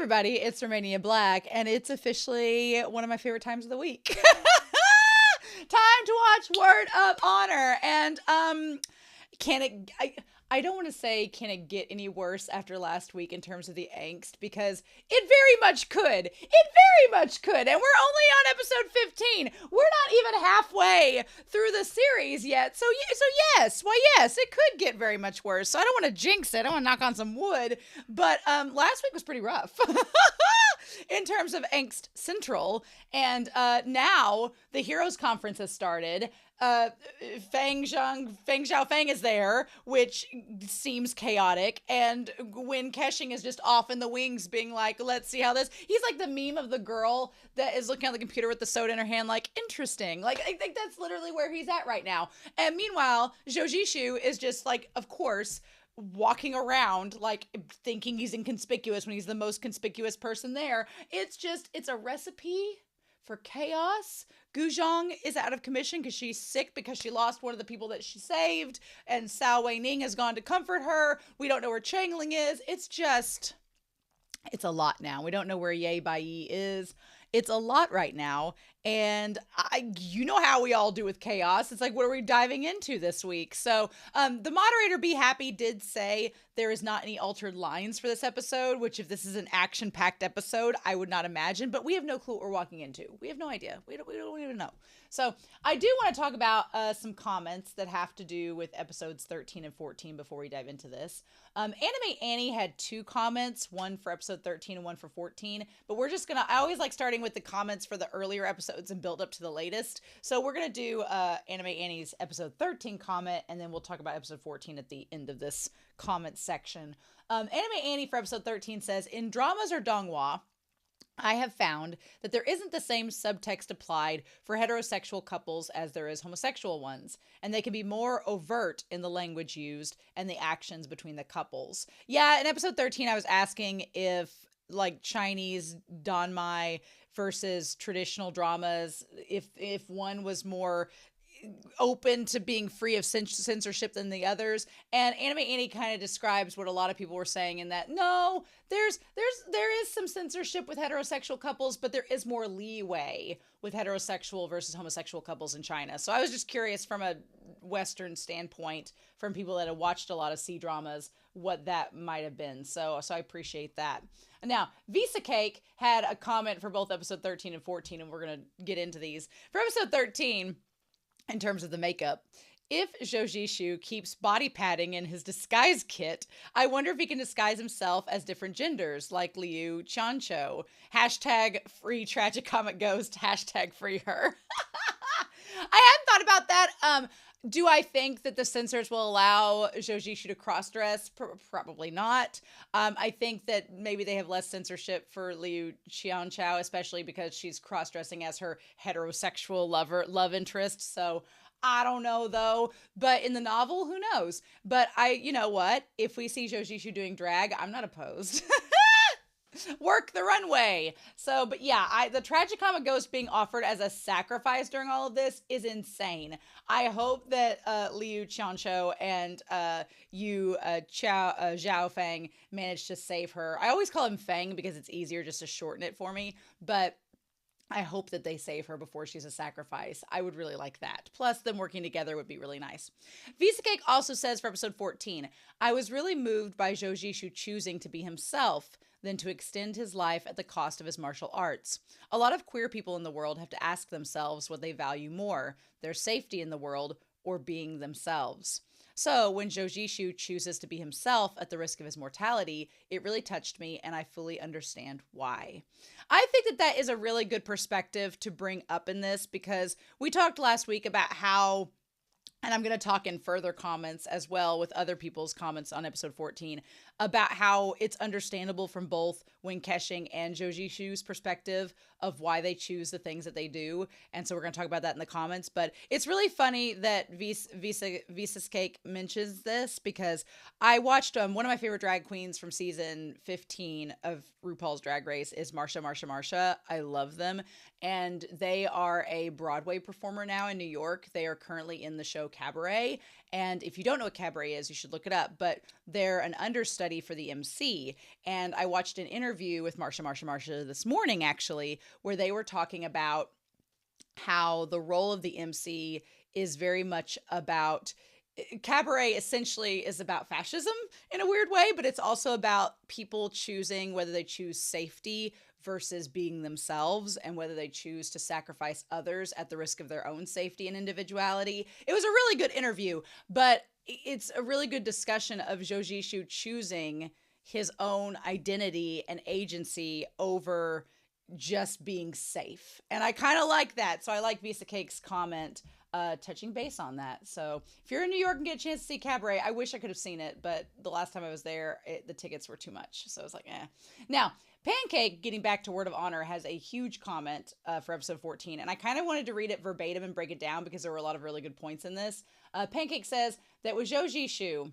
everybody, it's Romania Black, and it's officially one of my favorite times of the week. Time to watch Word of Honor, and can it? I don't want to say can it get any worse after last week in terms of the angst, because it very much could. It very much could, and we're only on episode 15. We're not even halfway through the series yet, so yes, it could get very much worse. So I don't want to jinx it. I want to knock on some wood, but last week was pretty rough. In terms of angst central, and now the Heroes Conference has started. Feng Xiaofeng is there, which seems chaotic, and Wen Keqing is just off in the wings being like, let's see how this, he's like the meme of the girl that is looking at the computer with the soda in her hand like, interesting. Like, I think that's literally where he's at right now. And meanwhile, Zhou Zishu is just like, of course, walking around like thinking he's inconspicuous when he's the most conspicuous person there. It's a recipe for chaos. Guzhong is out of commission because she's sick because she lost one of the people that she saved, and Cao Weining has gone to comfort her. We don't know where Changling is. It's a lot now. We don't know where Ye Bai is. It's a lot right now. And you know how we all do with chaos. It's like, what are we diving into this week? So the moderator, Be Happy, did say there is not any altered lines for this episode, which if this is an action-packed episode, I would not imagine. But we have no clue what we're walking into. We have no idea. We don't even know. So I do want to talk about some comments that have to do with episodes 13 and 14 before we dive into this. Anime Annie had 2 comments, one for episode 13 and one for 14. But we're just going to, I always like starting with the comments for the earlier episodes and build up to the latest. So we're going to do Anime Annie's episode 13 comment, and then we'll talk about episode 14 at the end of this comment section. Anime Annie for episode 13 says, in dramas or donghua, I have found that there isn't the same subtext applied for heterosexual couples as there is homosexual ones, and they can be more overt in the language used and the actions between the couples. Yeah, in episode 13, I was asking if, like, Chinese Danmai versus traditional dramas, if one was more open to being free of censorship than the others. And Anime Annie kind of describes what a lot of people were saying, in that no, there is some censorship with heterosexual couples, but there is more leeway with heterosexual versus homosexual couples in China. So I was just curious from a Western standpoint, from people that have watched a lot of C-dramas, what that might have been. So I appreciate that. Now, Visa Cake had a comment for both episode 13 and 14, and we're going to get into these. For episode 13, in terms of the makeup, if Zhou Zishu keeps body padding in his disguise kit, I wonder if he can disguise himself as different genders, like Liu Qianqiu. Hashtag free tragicomic ghost. Hashtag free her. I hadn't thought about that. Do I think that the censors will allow Zhou Zishu to cross-dress? Probably not. I think that maybe they have less censorship for Liu Qianqiu, especially because she's cross-dressing as her heterosexual love interest. So I don't know, though. But in the novel, who knows? But you know what? If we see Zhou Zishu doing drag, I'm not opposed. Work the runway. So, but yeah, the tragicomic ghost being offered as a sacrifice during all of this is insane. I hope that Liu Qianqiu and Zhao Feng managed to save her. I always call him Feng because it's easier just to shorten it for me, but I hope that they save her before she's a sacrifice. I would really like that. Plus, them working together would be really nice. Visa Cake also says for episode 14, I was really moved by Zhou Zishu choosing to be himself than to extend his life at the cost of his martial arts. A lot of queer people in the world have to ask themselves what they value more, their safety in the world or being themselves. So when Zhou Zishu chooses to be himself at the risk of his mortality, it really touched me, and I fully understand why. I think that is a really good perspective to bring up in this, because we talked last week about how, and I'm going to talk in further comments as well with other people's comments on episode 14, about how it's understandable from both Wen Keqing and Zhou Zishu's perspective of why they choose the things that they do. And so we're going to talk about that in the comments. But it's really funny that Visa's Cake mentions this, because I watched one of my favorite drag queens from season 15 of RuPaul's Drag Race is Marsha. I love them. And they are a Broadway performer now in New York. They are currently in the show Cabaret. And if you don't know what Cabaret is, you should look it up. But they're an understudy for the MC. And I watched an interview with Marsha this morning, actually, where they were talking about how the role of the MC is very much about Cabaret essentially is about fascism in a weird way, but it's also about people choosing whether they choose safety versus being themselves and whether they choose to sacrifice others at the risk of their own safety and individuality. It was a really good interview, but it's a really good discussion of Zhou Zishu choosing his own identity and agency over just being safe. And I kind of like that. So I like Visa Cake's comment touching base on that. So if you're in New York and get a chance to see Cabaret, I wish I could have seen it, but the last time I was there, the tickets were too much. So I was like, eh. Now, Pancake, getting back to Word of Honor, has a huge comment for episode 14. And I kind of wanted to read it verbatim and break it down because there were a lot of really good points in this. Pancake says that with Zhou Zishu,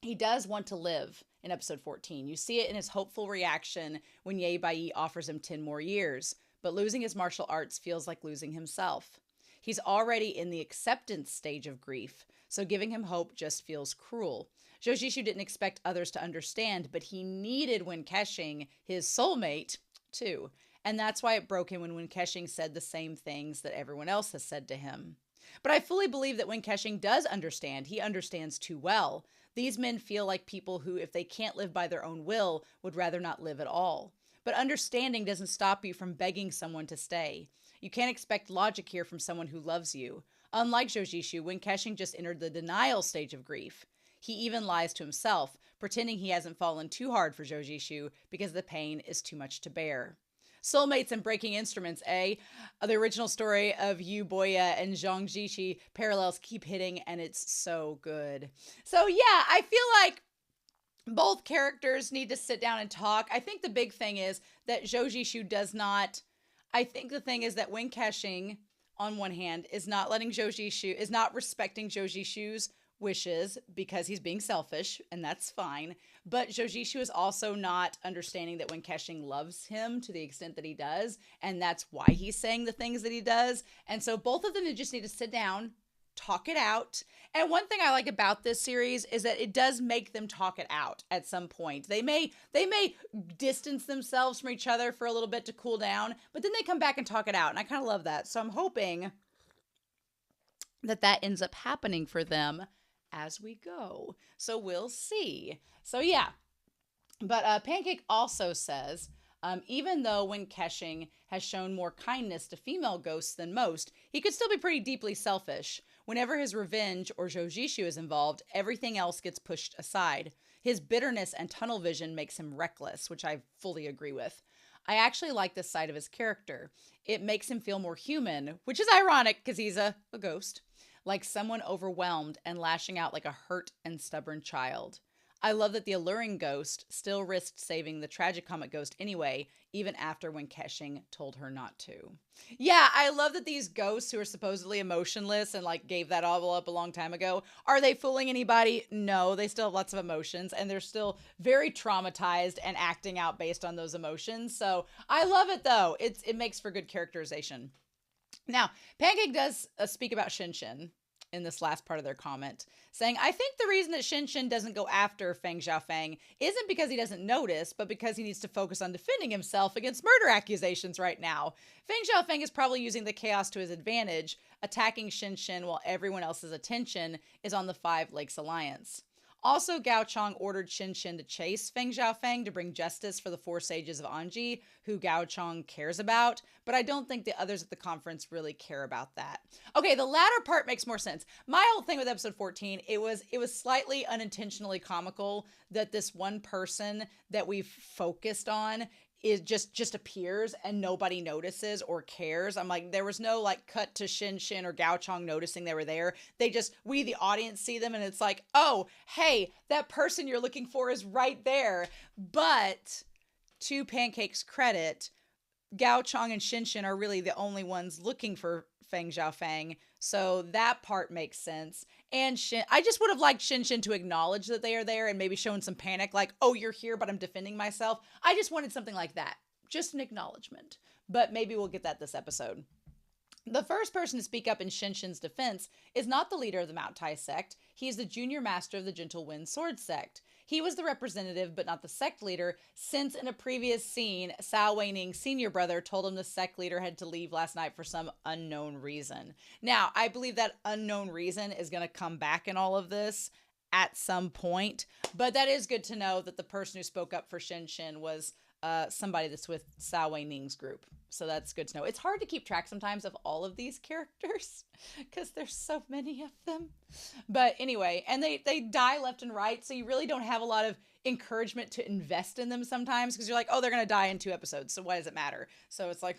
he does want to live in episode 14. You see it in his hopeful reaction when Ye Bai offers him 10 more years. But losing his martial arts feels like losing himself. He's already in the acceptance stage of grief, so giving him hope just feels cruel. Zhou Zishu didn't expect others to understand, but he needed Wen Kexing, his soulmate, too. And that's why it broke him when Wen Kexing said the same things that everyone else has said to him. But I fully believe that Wen Kexing does understand. He understands too well. These men feel like people who, if they can't live by their own will, would rather not live at all. But understanding doesn't stop you from begging someone to stay. You can't expect logic here from someone who loves you. Unlike Zhou Zishu, Wen Kexing just entered the denial stage of grief. He even lies to himself, pretending he hasn't fallen too hard for Zhou Zishu because the pain is too much to bear. Soulmates and breaking instruments, eh? The original story of Yu Boya and Zhang Jiqi parallels keep hitting, and it's so good. So yeah, I feel like both characters need to sit down and talk. I think the big thing is that Zhou Zishu does not... I think the thing is that Wen Kexing, on one hand, is not respecting Zhou Zishu's wishes because he's being selfish, and that's fine. But Zhou Zishu is also not understanding that Wen Kexing loves him to the extent that he does, and that's why he's saying the things that he does. And so both of them just need to sit down, talk it out. And one thing I like about this series is that it does make them talk it out at some point. They may distance themselves from each other for a little bit to cool down, but then they come back and talk it out. And I kind of love that. So I'm hoping that ends up happening for them as we go. So we'll see. So yeah. But Pancake also says, even though Wen Kexing has shown more kindness to female ghosts than most, he could still be pretty deeply selfish. Whenever his revenge or Zhou Zishu is involved, everything else gets pushed aside. His bitterness and tunnel vision makes him reckless, which I fully agree with. I actually like this side of his character. It makes him feel more human, which is ironic because he's a ghost, like someone overwhelmed and lashing out like a hurt and stubborn child. I love that the alluring ghost still risked saving the tragicomic ghost anyway, even after Wen Kexing told her not to. Yeah, I love that these ghosts who are supposedly emotionless and like gave that all up a long time ago, are they fooling anybody? No, they still have lots of emotions and they're still very traumatized and acting out based on those emotions. So I love it though. It makes for good characterization. Now, Pancake does speak about Shinshin in this last part of their comment, saying, I think the reason that Shinshin doesn't go after Feng Xiaofeng isn't because he doesn't notice, but because he needs to focus on defending himself against murder accusations right now. Feng Xiaofeng is probably using the chaos to his advantage, attacking Shinshin while everyone else's attention is on the Five Lakes Alliance. Also, Gao Chong ordered Shinshin to chase Feng Xiaofeng to bring justice for the four sages of Anji, who Gao Chong cares about, but I don't think the others at the conference really care about that. Okay, the latter part makes more sense. My whole thing with episode 14, it was slightly unintentionally comical that this one person that we've focused on is just appears and nobody notices or cares. I'm like, there was no like cut to Shinshin or Gao Chong noticing they were there. We the audience see them and it's like, oh, hey, that person you're looking for is right there. But to Pancake's credit, Gao Chong and Shinshin are really the only ones looking for Feng Xiaofeng. So that part makes sense. And I just would have liked Shinshin to acknowledge that they are there and maybe shown some panic like, oh, you're here, but I'm defending myself. I just wanted something like that. Just an acknowledgement. But maybe we'll get that this episode. The first person to speak up in Shinshin's defense is not the leader of the Mount Tai sect. He is the junior master of the Gentle Wind Sword sect. He was the representative, but not the sect leader, since in a previous scene, Sao Wei-ning's senior brother told him the sect leader had to leave last night for some unknown reason. Now, I believe that unknown reason is going to come back in all of this at some point, but that is good to know that the person who spoke up for Shinshin was somebody that's with Sao Wei-ning's group. So that's good to know. It's hard to keep track sometimes of all of these characters because there's so many of them. But anyway, and they die left and right, so you really don't have a lot of encouragement to invest in them sometimes because you're like, oh, they're going to die in 2 episodes, so why does it matter? So it's like,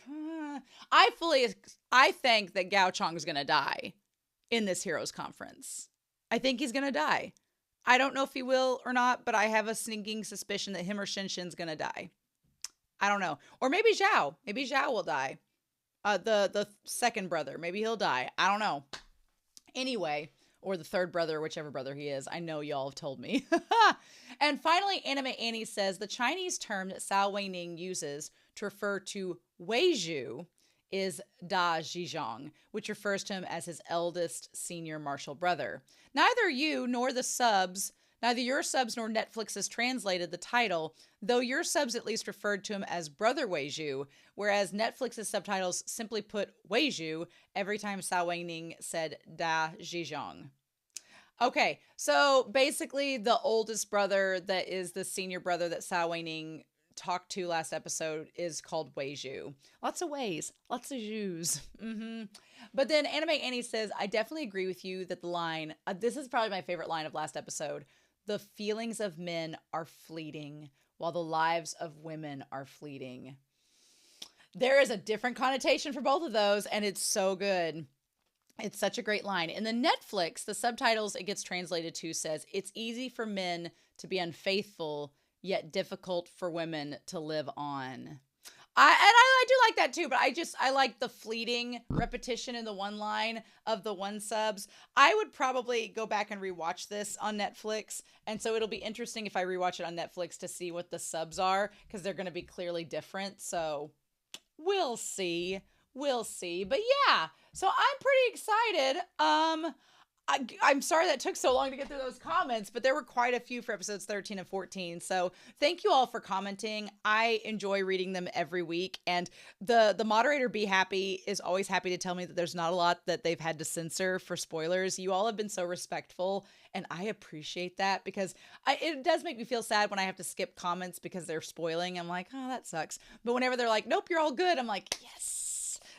I think that Gao Chong is going to die in this Heroes Conference. I think he's going to die. I don't know if he will or not, but I have a sneaking suspicion that him or Shinshin's going to die. I don't know. Or maybe Zhao. Maybe Zhao will die. The second brother. Maybe he'll die. I don't know. Anyway, or the third brother, whichever brother he is. I know y'all have told me. And finally, Anime Annie says the Chinese term that Sao Wei-ning uses to refer to Weizhu is Da Zhizhong, which refers to him as his eldest senior martial brother. Neither you nor the subs, neither your subs nor Netflix has translated the title, though your subs at least referred to him as Brother Weizhu, whereas Netflix's subtitles simply put Weizhu every time Sao Wei-ning said Da Zhizhong. Okay, so basically the oldest brother that is the senior brother that Sao Wei-ning talked to last episode is called Weizhu. Lots of ways, lots of Zhus. But then Anime Annie says, I definitely agree with you that the line, this is probably my favorite line of last episode, the feelings of men are fleeting while the lives of women are fleeting. There is a different connotation for both of those, and it's so good. It's such a great line. In the Netflix, the subtitles it gets translated to says, it's easy for men to be unfaithful, yet difficult for women to live on. I do like that too, but I like the fleeting repetition in the one line of the one subs. I would probably go back and rewatch this on Netflix, and so it'll be interesting if I rewatch it on Netflix to see what the subs are, because they're going to be clearly different, so we'll see. We'll see. But yeah, so I'm pretty excited. I'm sorry that took so long to get through those comments, but there were quite a few for episodes 13 and 14. So thank you all for commenting. I enjoy reading them every week. And the moderator, Be Happy, is always happy to tell me that there's not a lot that they've had to censor for spoilers. You all have been so respectful, and I appreciate that because it does make me feel sad when I have to skip comments because they're spoiling. I'm like, oh, that sucks. But whenever they're like, nope, you're all good, I'm like, yes.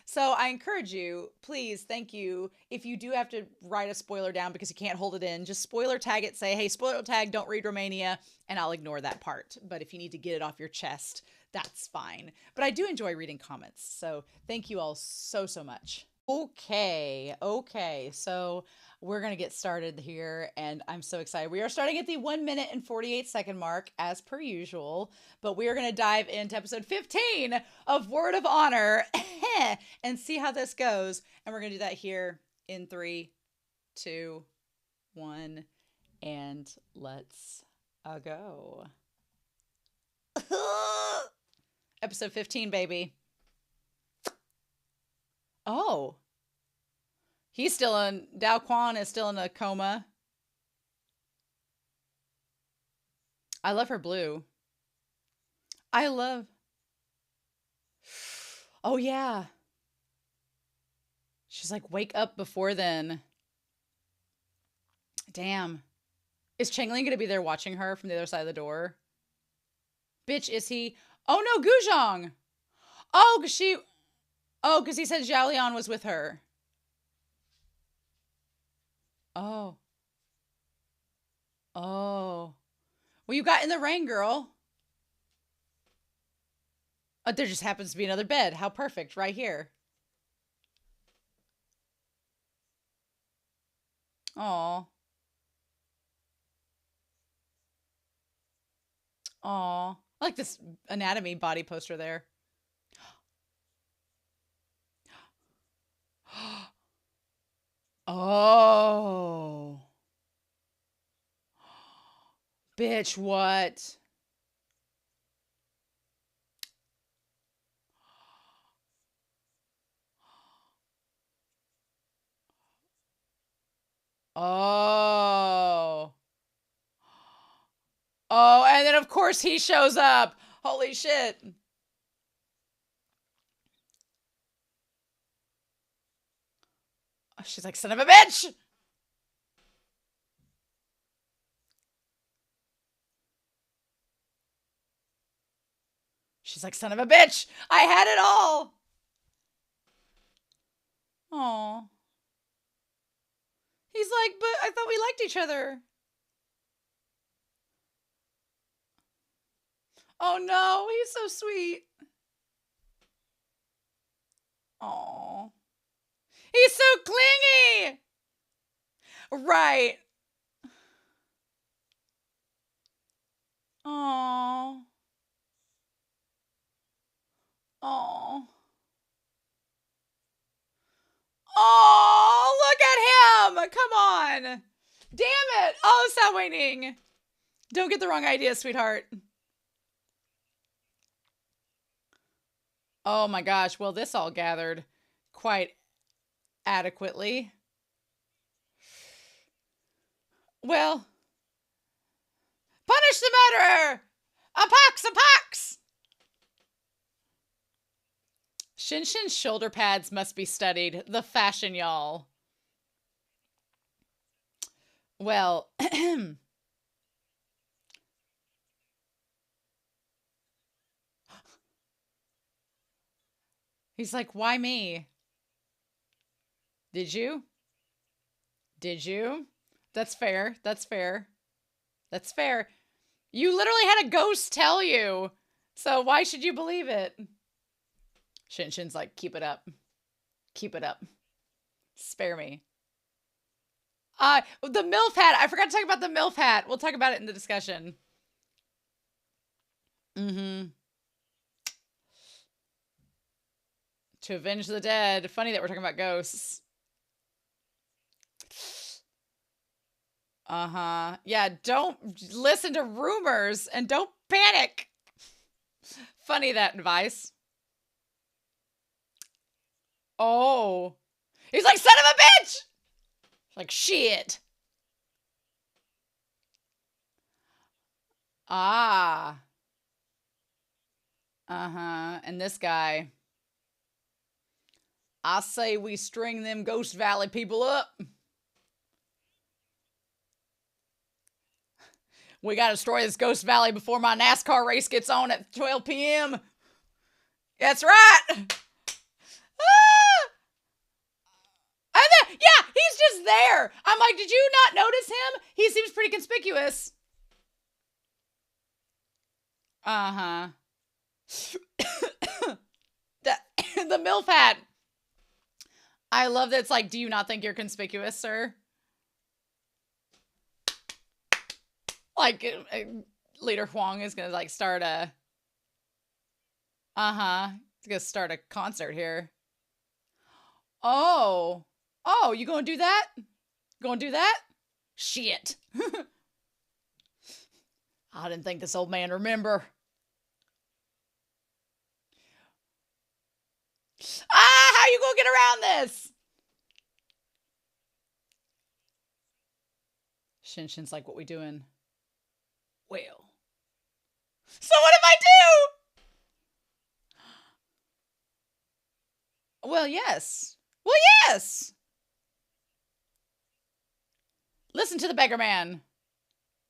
So I encourage you, please, thank you. If you do have to write a spoiler down because you can't hold it in, just spoiler tag it, say, hey, spoiler tag, don't read Romania, and I'll ignore that part. But if you need to get it off your chest, that's fine. But I do enjoy reading comments. So thank you all so, so much. Okay. So we're going to get started here, and I'm so excited. We are starting at the 1 minute and 48 second mark, as per usual, but we are going to dive into episode 15 of Word of Honor and see how this goes. And we're going to do that here in 3, 2, 1, and let's go. Episode 15, baby. Oh. Dao Quan is still in a coma. I love her blue. Oh, yeah. She's like, wake up before then. Damn. Is Chengling going to be there watching her from the other side of the door? Bitch, is he? Oh, no, Guzhong. Oh, because he said Zhao Lian was with her. Oh. Well, you got in the rain, girl. There just happens to be another bed. How perfect, right here. Aw. I like this anatomy body poster there. Oh. Bitch, what? Oh. Oh, and then of course he shows up. Holy shit. She's like, son of a bitch. She's like, son of a bitch. I had it all. Oh. He's like, but I thought we liked each other. Oh no, he's so sweet. Oh. He's so clingy. Right. Oh. Oh. Oh, look at him. Come on. Damn it. Oh, stop whining. Don't get the wrong idea, sweetheart. Oh my gosh. Well, this all gathered quite adequately. Well, punish the murderer! A pox, a pox! Shinshin's shoulder pads must be studied. The fashion, y'all. Well, he's like, why me? Did you? Did you? That's fair. That's fair. That's fair. You literally had a ghost tell you. So why should you believe it? Shinshin's like, keep it up. Keep it up. Spare me. The MILF hat. I forgot to talk about the MILF hat. We'll talk about it in the discussion. Mm-hmm. To avenge the dead. Funny that we're talking about ghosts. Uh-huh. Yeah, don't listen to rumors and don't panic. Funny that advice. Oh. He's like, son of a bitch! Like, shit. Ah. Uh-huh. And this guy. I say we string them Ghost Valley people up. We gotta destroy this Ghost Valley before my NASCAR race gets on at 12 p.m. That's right. Ah! And then, yeah, he's just there. I'm like, did you not notice him? He seems pretty conspicuous. Uh-huh. the MILF hat. I love that it's like, do you not think you're conspicuous, sir? Like, Leader Huang is gonna, like, start a... Uh-huh. He's gonna start a concert here. Oh. Oh, you gonna do that? Gonna do that? Shit. I didn't think this old man remember. Ah, how you gonna get around this? Shinshin's like, what we doing? Well. So what if I do? Well, yes. Well, yes. Listen to the beggar man.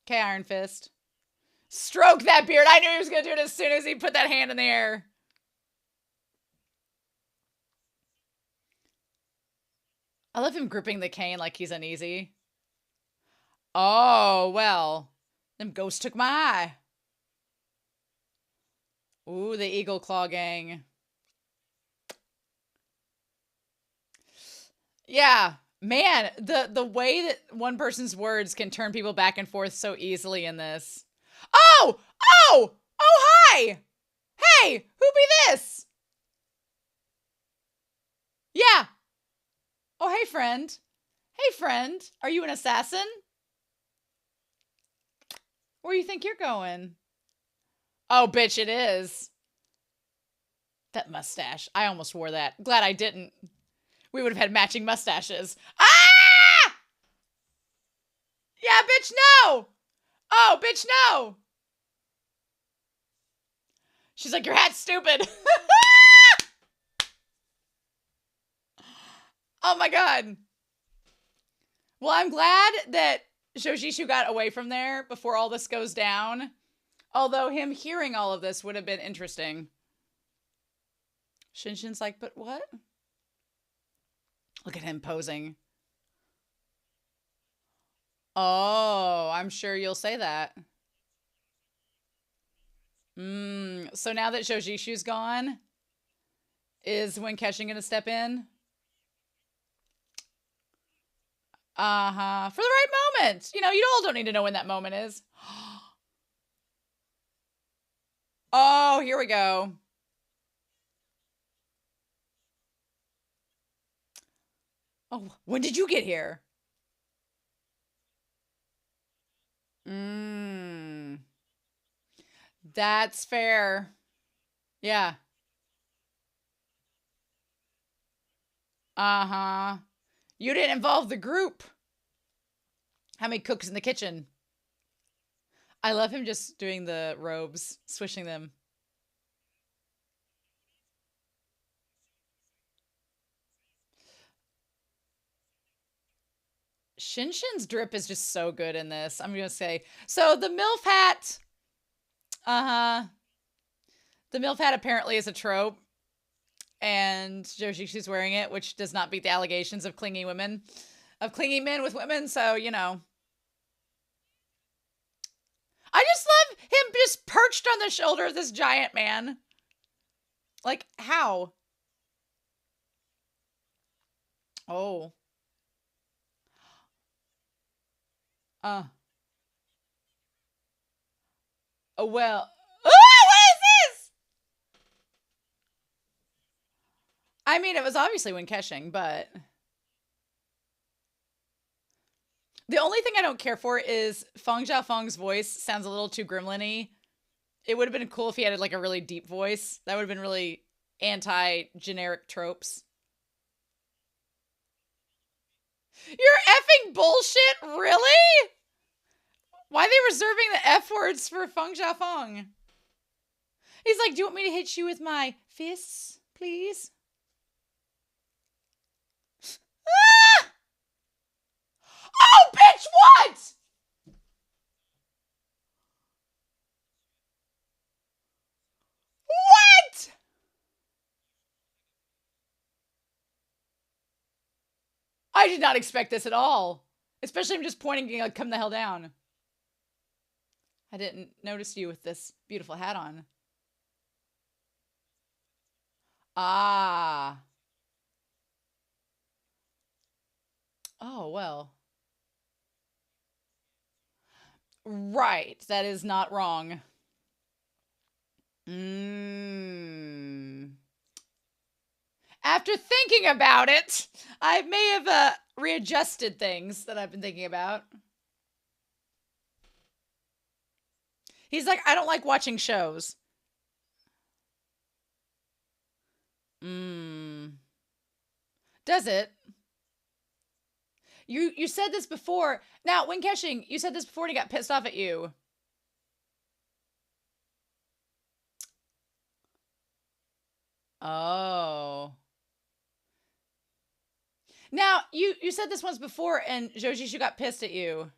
Okay, Iron Fist. Stroke that beard. I knew he was going to do it as soon as he put that hand in the air. I love him gripping the cane like he's uneasy. Oh, well. Them ghosts took my eye. Ooh, the Eagle Claw gang. Yeah. Man, the way that one person's words can turn people back and forth so easily in this. Oh! Oh! Oh, hi! Hey! Who be this? Yeah. Oh, hey, friend. Hey, friend. Are you an assassin? Where do you think you're going? Oh, bitch, it is. That mustache. I almost wore that. Glad I didn't. We would have had matching mustaches. Ah! bitch, no! Oh, bitch, no! She's like, your hat's stupid. Oh my god. Well, I'm glad that Zhou Zishu got away from there before all this goes down. Although him hearing all of this would have been interesting. Shinshin's like, but what? Look at him posing. Oh, I'm sure you'll say that. So now that Zhou Zishu's gone, is Wen Kexing gonna step in? For the right moment. You know, you all don't need to know when that moment is. Oh, here we go. Oh, when did you get here? That's fair. Yeah. You didn't involve the group. How many cooks in the kitchen? I love him just doing the robes, swishing them. Shinshin's drip is just so good in this. I'm going to say. So the MILF hat. The MILF hat apparently is a trope. And Zhou Zishu's wearing it, which does not beat the allegations of clingy women. Of clingy men with women, so, you know. I just love him just perched on the shoulder of this giant man. Like, how? Oh. Oh, well. Oh, what is this? I mean, it was obviously Wen Kexing, but... The only thing I don't care for is Feng Xiaofeng's voice sounds a little too gremlin-y. It would have been cool if he had like a really deep voice. That would have been really anti-generic tropes. You're effing bullshit? Really? Why are they reserving the F words for Feng Xiaofeng? He's like, do you want me to hit you with my fists, please? Ah! Oh, bitch, what? What? I did not expect this at all. Especially him just pointing, like, come the hell down. I didn't notice you with this beautiful hat on. Ah. Oh, well. Right. That is not wrong. After thinking about it, I may have readjusted things that I've been thinking about. He's like, I don't like watching shows. Does it? You said this before. Now, Wen Kexing, you said this before and he got pissed off at you. Oh. Now, you said this once before and Zhou Zishu got pissed at you.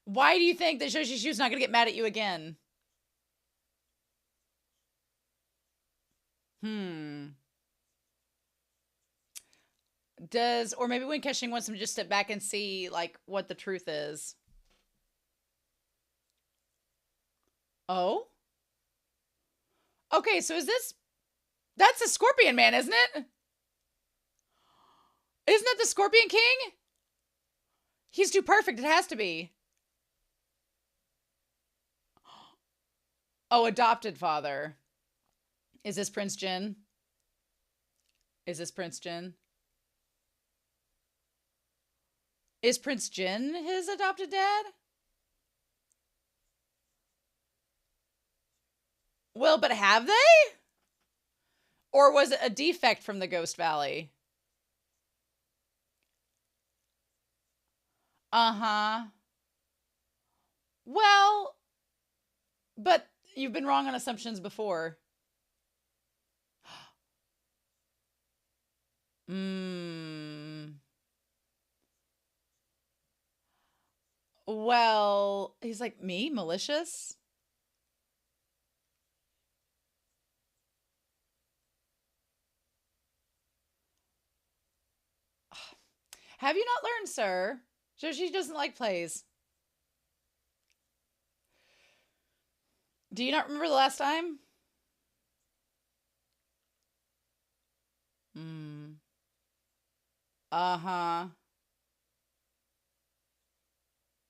Why do you think that Zhou Zishu's not going to get mad at you again? Or maybe Wen Kexing wants him to just step back and see, like, what the truth is. Oh? Okay, so is this... That's the Scorpion Man, isn't it? Isn't that the Scorpion King? He's too perfect, it has to be. Oh, adopted father. Is this Prince Jin? Is this Prince Jin? Is Prince Jin his adopted dad? Well, but have they? Or was it a defect from the Ghost Valley? Uh-huh. Well, but you've been wrong on assumptions before. Mm. Well, he's like, me? Malicious? Have you not learned, sir? She doesn't like plays. Do you not remember the last time? Mm. Uh-huh.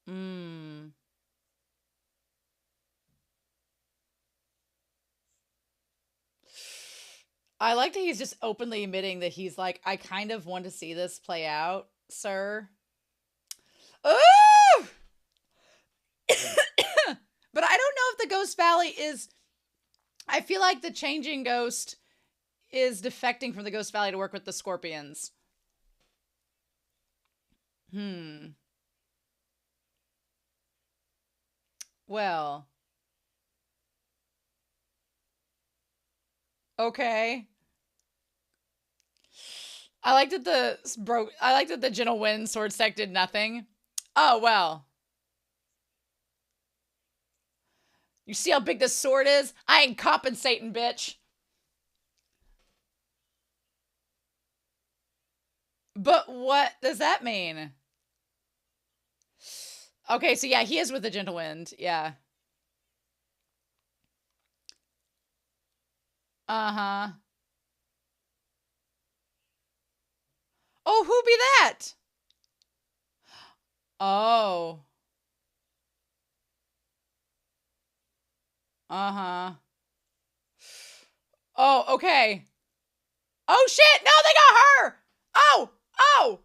Mm. I like that he's just openly admitting that he's like, I kind of want to see this play out, sir. Ooh! But I don't know if the Ghost Valley is. I feel like the changing ghost is defecting from the Ghost Valley to work with the Scorpions. Well. Okay. I like that the gentle wind sword sect did nothing. Oh well. You see how big this sword is? I ain't compensating, bitch. But what does that mean? Okay, so yeah, he is with the gentle wind. Yeah. Uh-huh. Oh, who be that? Oh. Uh-huh. Oh, okay. Oh shit! No, they got her! Oh! Oh!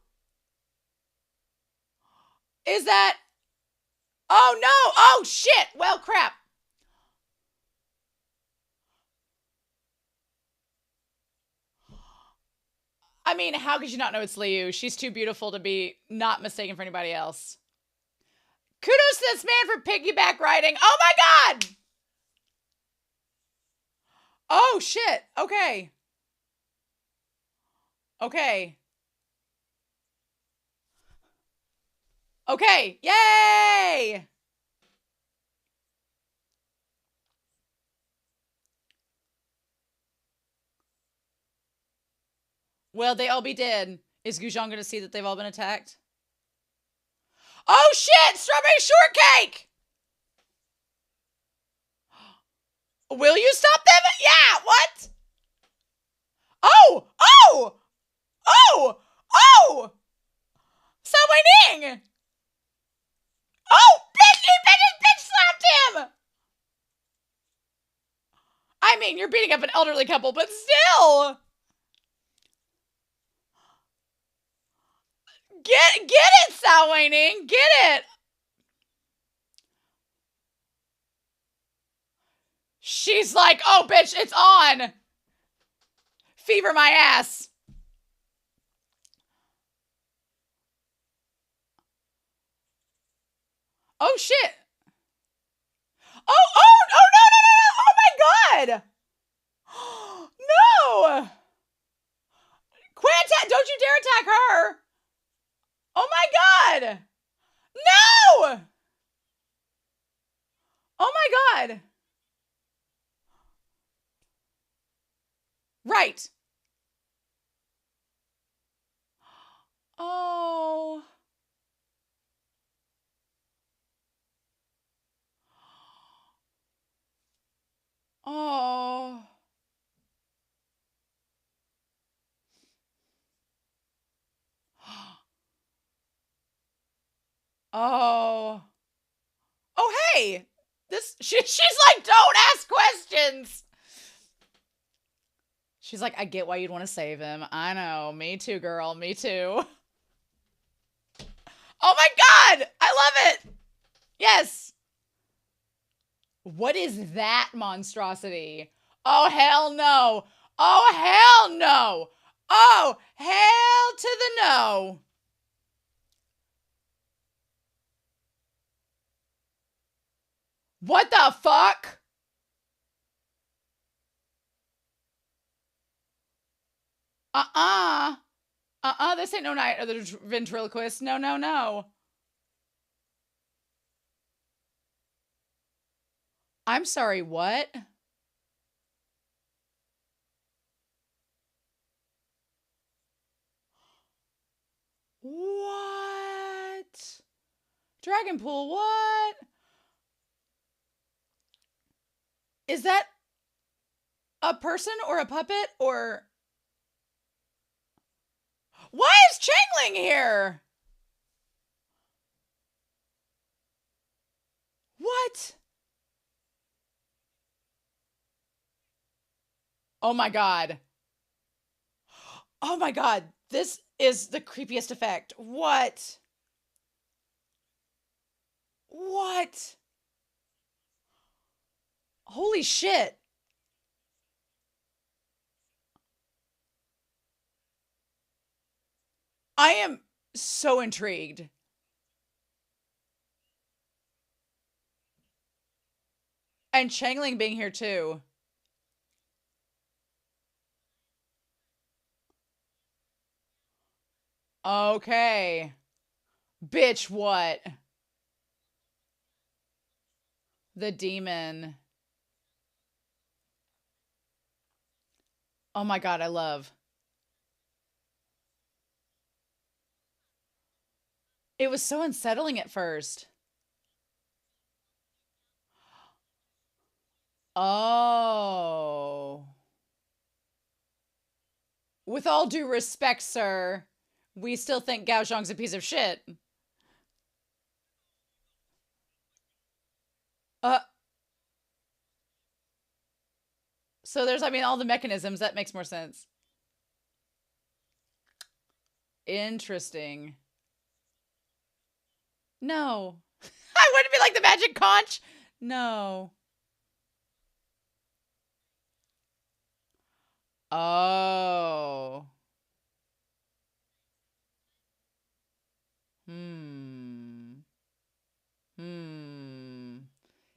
Is that... Oh no! Oh shit! Well, crap. I mean, how could you not know it's Liu? She's too beautiful to be not mistaken for anybody else. Kudos to this man for piggyback riding. Oh my god! Oh shit. Okay. Okay. Okay. Yay! Well, they all be dead. Is Guzhong going to see that they've all been attacked? Oh shit! Strawberry shortcake! Will you stop them? Yeah, what? Oh! Oh! Oh! Oh! So Ning! Oh! Bitch slapped him! I mean, you're beating up an elderly couple, but still! Get it, Sao Ning! Get it! She's like, oh, bitch, it's on! Fever my ass! Oh, shit! Oh, no, no, no, no! Oh, my God! No! Quit attack! Don't you dare attack her! Oh, my God! No! Oh, my God! Right. Oh. Oh. Oh. Oh, hey. She's like, don't ask questions. She's like, I get why you'd want to save him. I know. Me too, girl. Me too. Oh my God. I love it. Yes. What is that monstrosity? Oh, hell no. Oh, hell no. Oh, hell to the no. What the fuck? This ain't no Night of the Ventriloquist. No, no, no. I'm sorry, what? What? Dragonpool, what? Is that a person or a puppet or... Why is Changling here? What? Oh my god. Oh my god. This is the creepiest effect. What? What? Holy shit. I am so intrigued. And Changling being here too. Okay. Bitch, what? The demon. Oh my god, I love. It was so unsettling at first. Oh. With all due respect, sir, we still think Gao Chong's a piece of shit. So there's, I mean, all the mechanisms. That makes more sense. Interesting. No. I wouldn't be like the magic conch. No. Oh.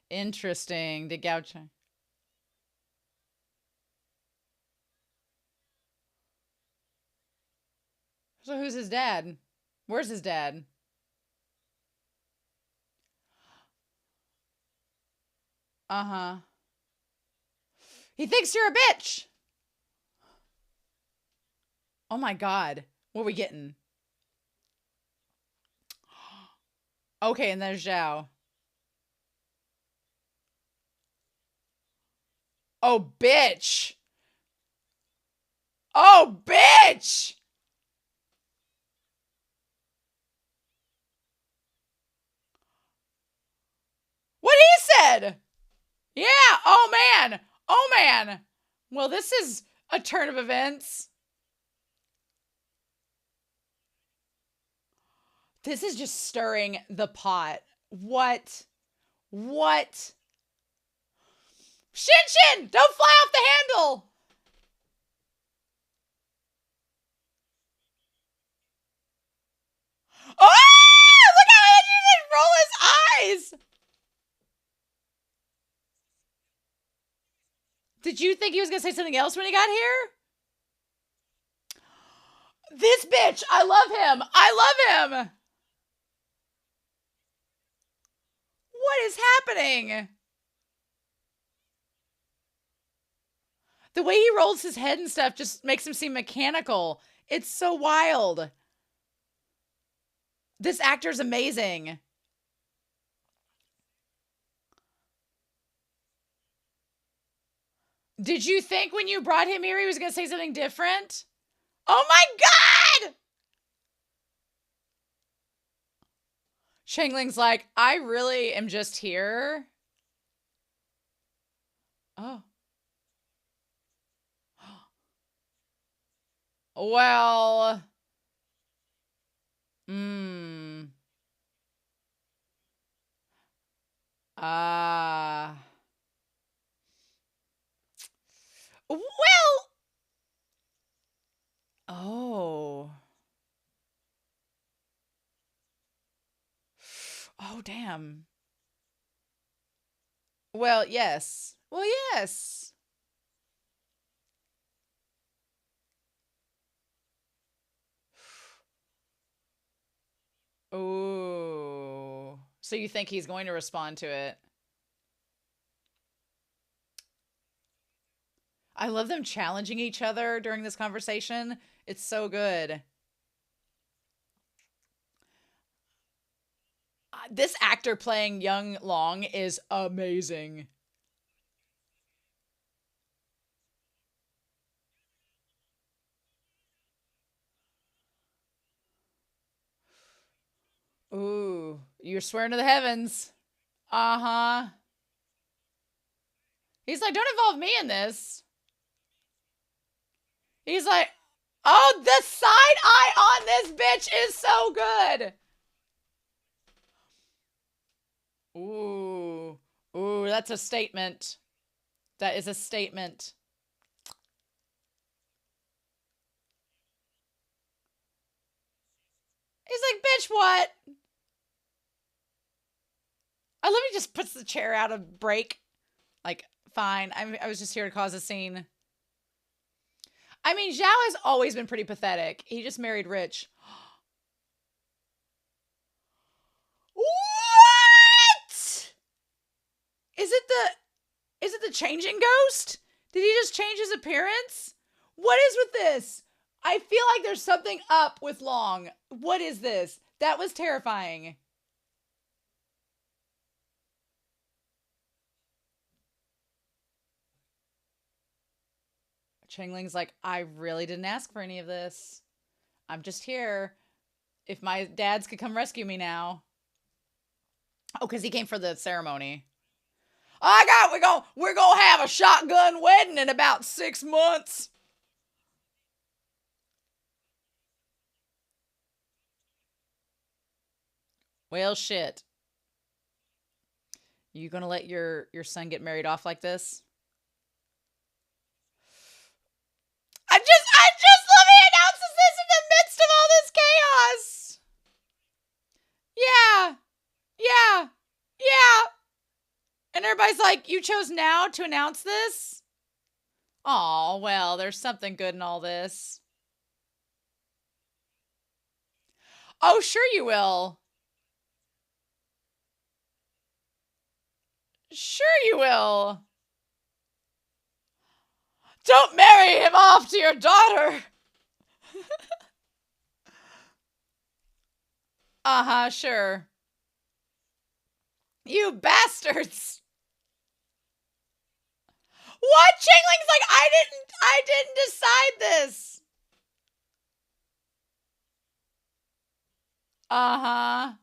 Interesting. Did Gao Chong... So who's his dad? Where's his dad? Uh-huh. He thinks you're a bitch. Oh my god. What are we getting? Okay, and there's Zhao. Oh, bitch. Oh, bitch. What he said. Yeah. Oh, man. Oh, man. Well, this is a turn of events. This is just stirring the pot. What? What? Shin! Don't fly off the handle! Oh! Look how he didn't roll his eyes! Did you think he was going to say something else when he got here? This bitch! I love him! I love him! What is happening? The way he rolls his head and stuff just makes him seem mechanical. It's so wild. This actor's amazing. Did you think when you brought him here he was going to say something different? Oh my god! Changling's like, I really am just here. Oh. Well. Well. Oh. Oh, damn. Well, yes. Well, yes. Ooh. So you think he's going to respond to it? I love them challenging each other during this conversation. It's so good. This actor playing young Long is amazing. Ooh, you're swearing to the heavens. Uh-huh. He's like, don't involve me in this. He's like, oh, the side eye on this bitch is so good. Ooh. Ooh, that's a statement. That is a statement. He's like, bitch, what? I love he just puts the chair out of break. Like, fine. I was just here to cause a scene. I mean, Zhao has always been pretty pathetic. He just married rich. What? Is it the changing ghost? Did he just change his appearance? What is with this? I feel like there's something up with Long. What is this? That was terrifying. Changling's like, I really didn't ask for any of this. I'm just here. If my dads could come rescue me now. Oh, because he came for the ceremony. We're gonna have a shotgun wedding in about 6 months. Well, shit. You gonna let your son get married off like this? I just love he announces this in the midst of all this chaos. Yeah. Yeah. Yeah. And everybody's like, you chose now to announce this? Oh, well, there's something good in all this. Oh, sure you will. Sure you will. Don't marry him off to your daughter. Uh-huh, sure. You bastards. What? Changling's like, I didn't decide this. Uh-huh.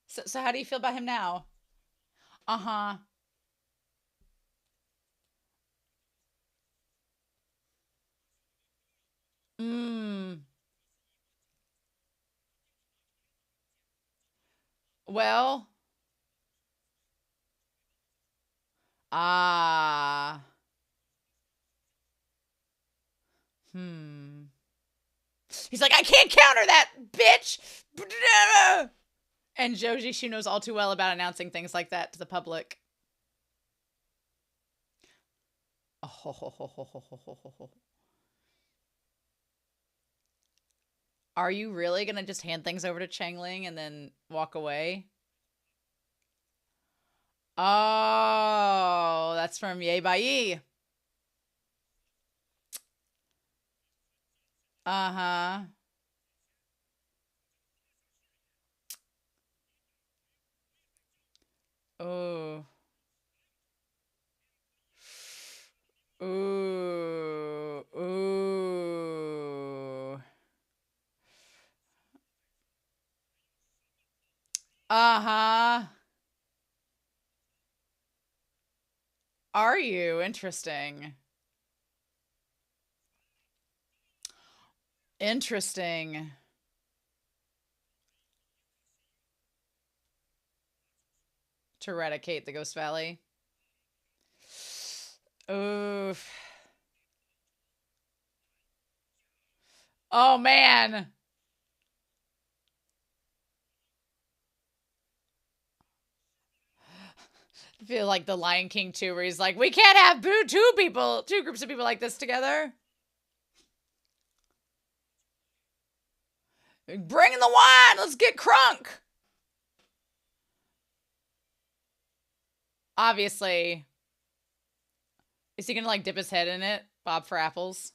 So how do you feel about him now? Uh-huh. Mmm. Well. Ah. Hmm. He's like, I can't counter that, bitch. And Zhou Zishu knows all too well about announcing things like that to the public. Oh. Are you really gonna just hand things over to Changling and then walk away? Oh, that's from Ye Bai Yi. Uh-huh. Oh. Ooh. Ooh. Uh-huh. Are you? Interesting. Interesting. To eradicate the Ghost Valley. Oof. Oh, man. I feel like the Lion King too, where he's like, we can't have two groups of people like this together. Bring in the wine. Let's get crunk. Obviously. Is he gonna like dip his head in it? Bob for apples.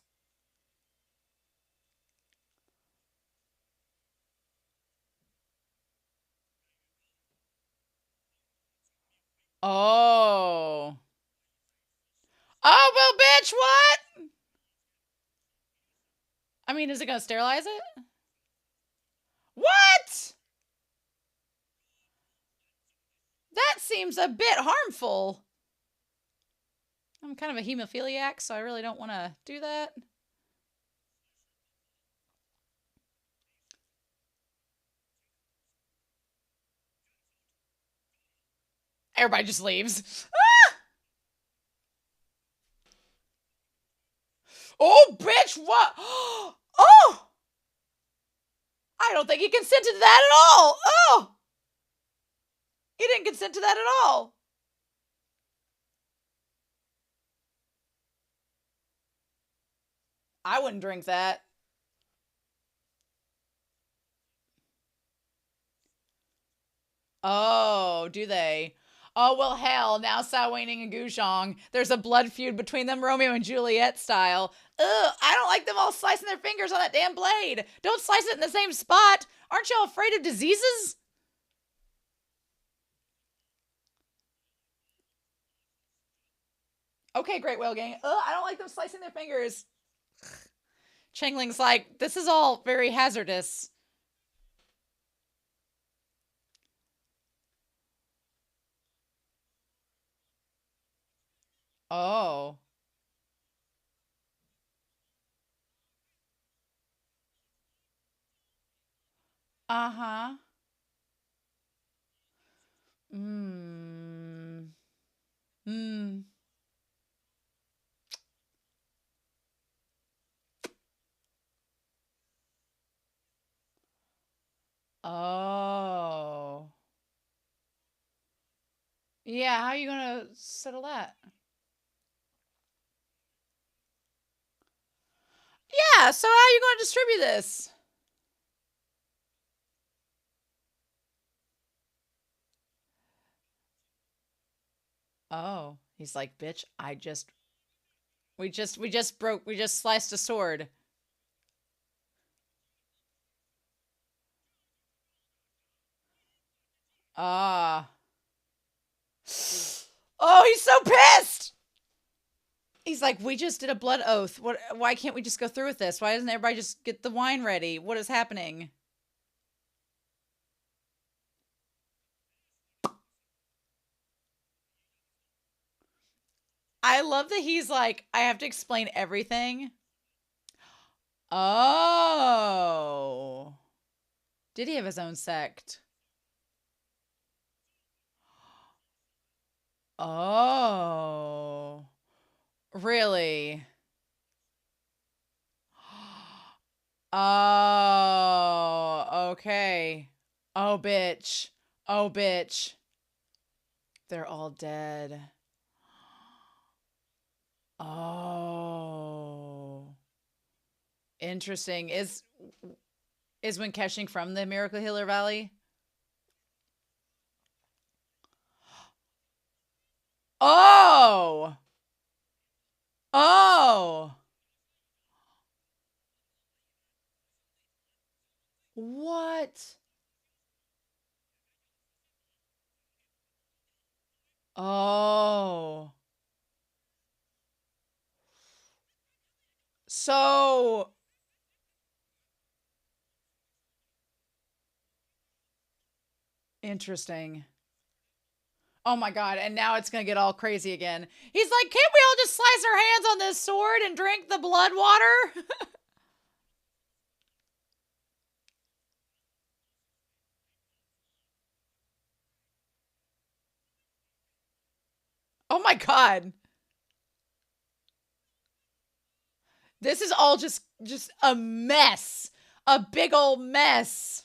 Oh. Oh, well, bitch, what? I mean, is it gonna sterilize it? What? That seems a bit harmful. I'm kind of a hemophiliac, so I really don't want to do that. Everybody just leaves. Ah! Oh, bitch, what? Oh! I don't think he consented to that at all. Oh! He didn't consent to that at all. I wouldn't drink that. Oh, do they? Oh, well, hell, now Sao Waning and Gao Chong. There's a blood feud between them, Romeo and Juliet style. Ugh, I don't like them all slicing their fingers on that damn blade. Don't slice it in the same spot. Aren't y'all afraid of diseases? Okay, Great Whale Gang. Ugh, I don't like them slicing their fingers. Changling's like, this is all very hazardous. Oh. Uh-huh. Mmm. Mmm. Oh. Yeah, how are you gonna settle that? Yeah, so how are you gonna distribute this? Oh, he's like, bitch, we just sliced a sword. Ah. Oh, he's so pissed. He's like, we just did a blood oath. Why can't we just go through with this? Why doesn't everybody just get the wine ready? What is happening? I love that he's like, I have to explain everything. Oh. Did he have his own sect? Oh. Really? Oh, okay. Oh, bitch. Oh, bitch. They're all dead. Oh. Interesting. Is Winkeshing from the Miracle Healer Valley? Oh. Oh. What? Oh. So interesting. Oh my god, and now it's gonna get all crazy again. He's like, can't we all just slice our hands on this sword and drink the blood water? Oh my god. This is all just a mess. A big old mess.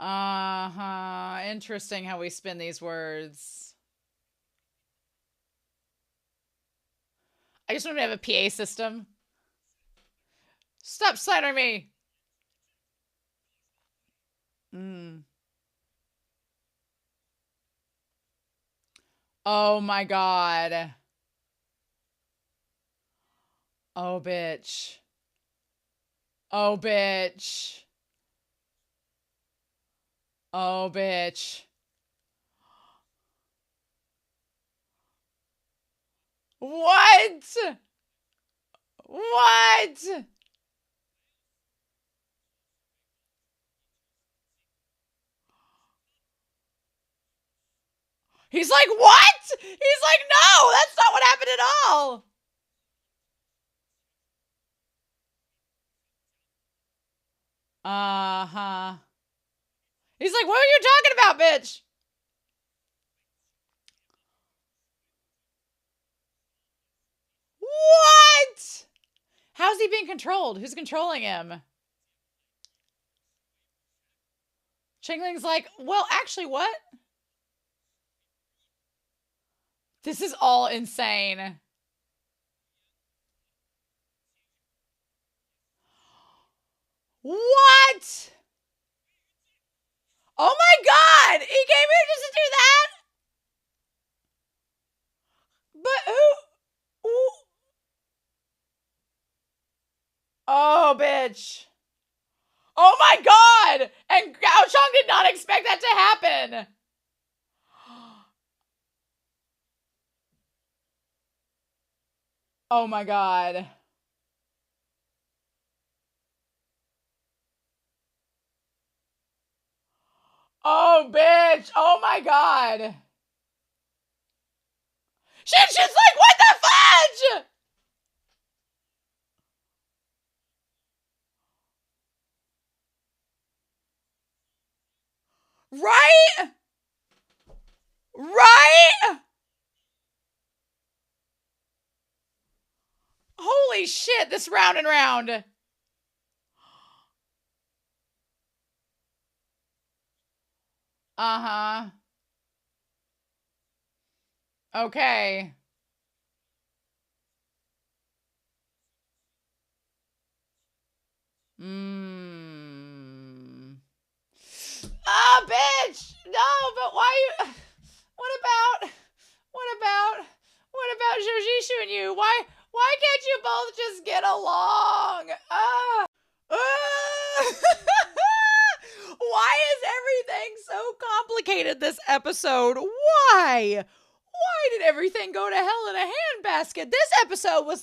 Uh-huh. Interesting how we spin these words. I just want to have a PA system. Stop slattering me. Mm. Oh my God. Oh, bitch. Oh, bitch. Oh, bitch. What? What? He's like, what? He's like, no, that's not what happened at all. Uh-huh. He's like, what are you talking about, bitch? What? How's he being controlled? Who's controlling him? Chingling's like, well, actually, what? This is all insane. What? Oh my God! He came here just to do that? But who? Oh, bitch. Oh my God! And Gao Chong did not expect that to happen. Oh my God. Oh, bitch. Oh my God. She's like, what the fudge? Right? Right? Holy shit, this round and round. Uh-huh. Okay. Mmm. Ah, bitch! No, but why you... What about Zhou Zishu and you? Why can't you both just get along? Ah! Why is everything so complicated this episode? Why? Why did everything go to hell in a handbasket? This episode was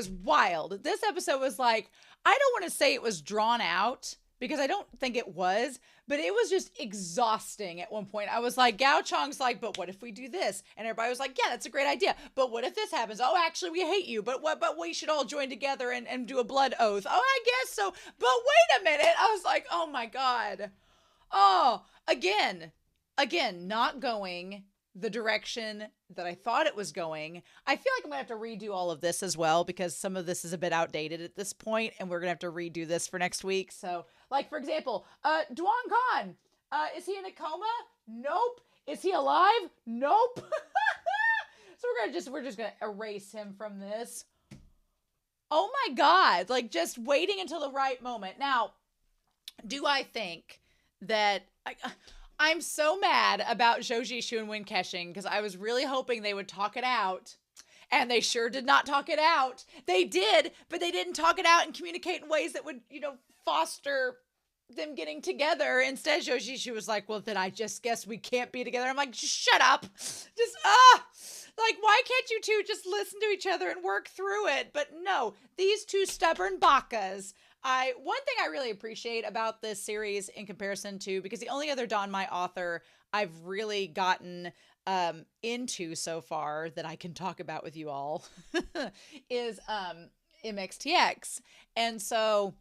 wild. This episode was like, I don't want to say it was drawn out because I don't think it was, but it was just exhausting at one point. I was like, Gao Chong's like, but what if we do this? And everybody was like, yeah, that's a great idea. But what if this happens? Oh, actually, we hate you. But we should all join together and do a blood oath. Oh, I guess so. But wait a minute. I was like, oh my God. Oh, again, not going the direction that I thought it was going. I feel like I'm gonna have to redo all of this as well because some of this is a bit outdated at this point, and we're gonna have to redo this for next week. So, like for example, Duan Khan, is he in a coma? Nope. Is he alive? Nope. So we're just gonna erase him from this. Oh my God! Like just waiting until the right moment. Now, do I think that I'm so mad about Zhou Zishu and Wen Keshing because I was really hoping they would talk it out. And they sure did not talk it out. They did, but they didn't talk it out and communicate in ways that would, foster them getting together. Instead, Zhou Zishu was like, well, then I just guess we can't be together. I'm like, shut up. Just, like, why can't you two just listen to each other and work through it? But no, these two stubborn bakas. One thing I really appreciate about this series in comparison to, because the only other Don My author I've really gotten into so far that I can talk about with you all is MXTX. And so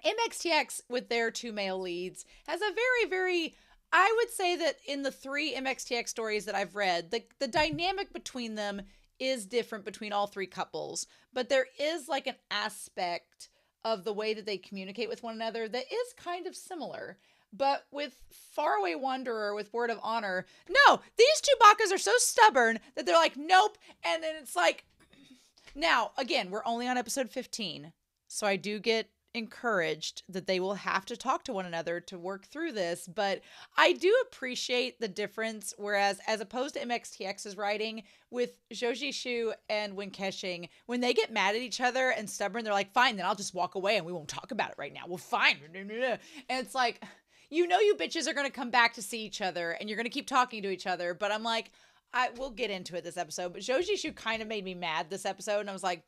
MXTX with their two male leads has a very, very, I would say that in the 3 MXTX stories that I've read, the dynamic between them is different between all 3 couples, but there is like an aspect of the way that they communicate with one another that is kind of similar. But with Faraway Wanderer, with Word of Honor, no, these two Bakas are so stubborn that they're like, nope. And then it's like, now, again, we're only on episode 15. So I do get encouraged that they will have to talk to one another to work through this. But I do appreciate the difference. Whereas, as opposed to MXTX's writing, with Zhou Zishu and Wen Kexing, when they get mad at each other and stubborn, they're like, fine, then I'll just walk away and we won't talk about it right now. Well, fine. And it's like, you know, you bitches are going to come back to see each other and you're going to keep talking to each other. But I'm like, we'll get into it this episode. But Zhou Zishu kind of made me mad this episode. And I was like,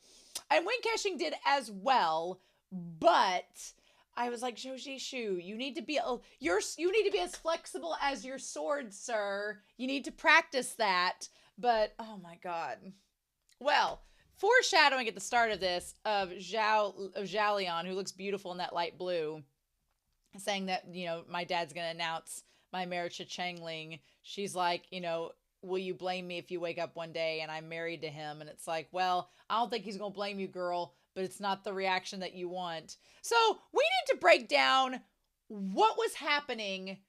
and Wen Kexing did as well. But I was like, Zhou Zishu, you need to be as flexible as your sword, sir. You need to practice that. But oh my God. Well, foreshadowing at the start of this of Zhao Lian, who looks beautiful in that light blue, saying that, you know, my dad's going to announce my marriage to Changling. She's like, you know, will you blame me if you wake up one day and I'm married to him? And it's like, well, I don't think he's going to blame you, girl, but it's not the reaction that you want. So we need to break down what was happening,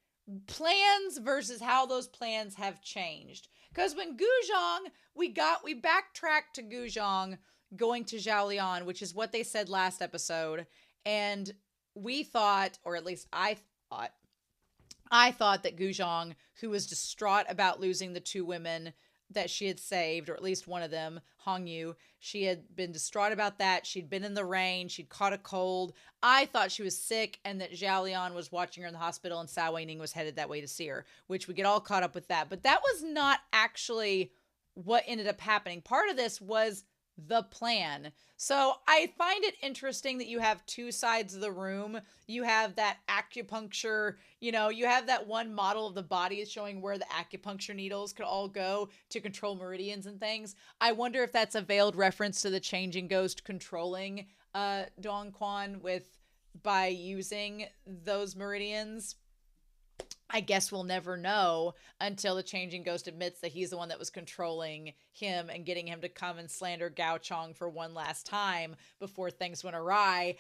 plans versus how those plans have changed. Because when Guzhong, we backtracked to Guzhong going to Zhao Lian, which is what they said last episode. And we thought, or at least I thought that Guzhong, who was distraught about losing the two women that she had saved, or at least one of them, Hongyu, she had been distraught about that. She'd been in the rain. She'd caught a cold. I thought she was sick and that Zhao Lian was watching her in the hospital and Cao Weining was headed that way to see her, which we get all caught up with that. But that was not actually what ended up happening. Part of this was the plan. So I find it interesting that you have two sides of the room. You have that acupuncture, you know, you have that one model of the body showing where the acupuncture needles could all go to control meridians and things. I wonder if that's a veiled reference to the changing ghost controlling Dong Quan by using those meridians. I guess we'll never know until the changing ghost admits that he's the one that was controlling him and getting him to come and slander Gao Chong for one last time before things went awry.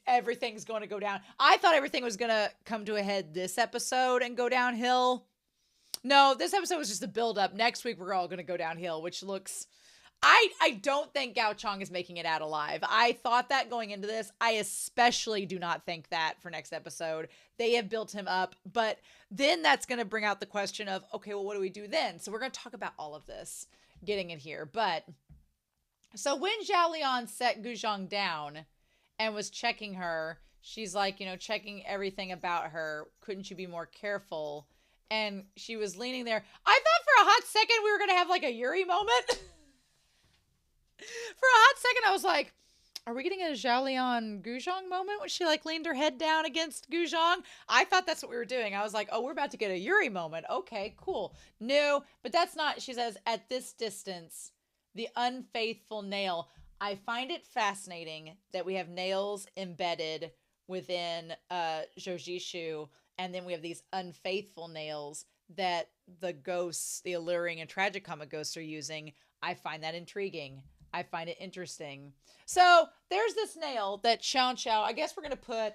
Everything's going to go down. I thought everything was going to come to a head this episode and go downhill. No, this episode was just a build-up. Next week, we're all going to go downhill, which looks... I don't think Gao Chong is making it out alive. I thought that going into this. I especially do not think that for next episode. They have built him up, but then that's going to bring out the question of, okay, well, what do we do then? So we're going to talk about all of this, getting it here. But, so when Zhao Lian set Guzhong down and was checking her, she's like, you know, checking everything about her. Couldn't you be more careful? And she was leaning there. I thought for a hot second we were going to have like a Yuri moment. For a hot second, I was like, are we getting a Zhao Lian Guzhong moment when she like leaned her head down against Guzhong? I thought that's what we were doing. I was like, oh, we're about to get a Yuri moment. Okay, cool. No, but that's not. She says, at this distance, the unfaithful nail. I find it fascinating that we have nails embedded within Zhou Zishu, and then we have these unfaithful nails that the ghosts, the alluring and tragicomic ghosts are using. I find that intriguing. I find it interesting. So there's this nail that Xiao, I guess we're going to put,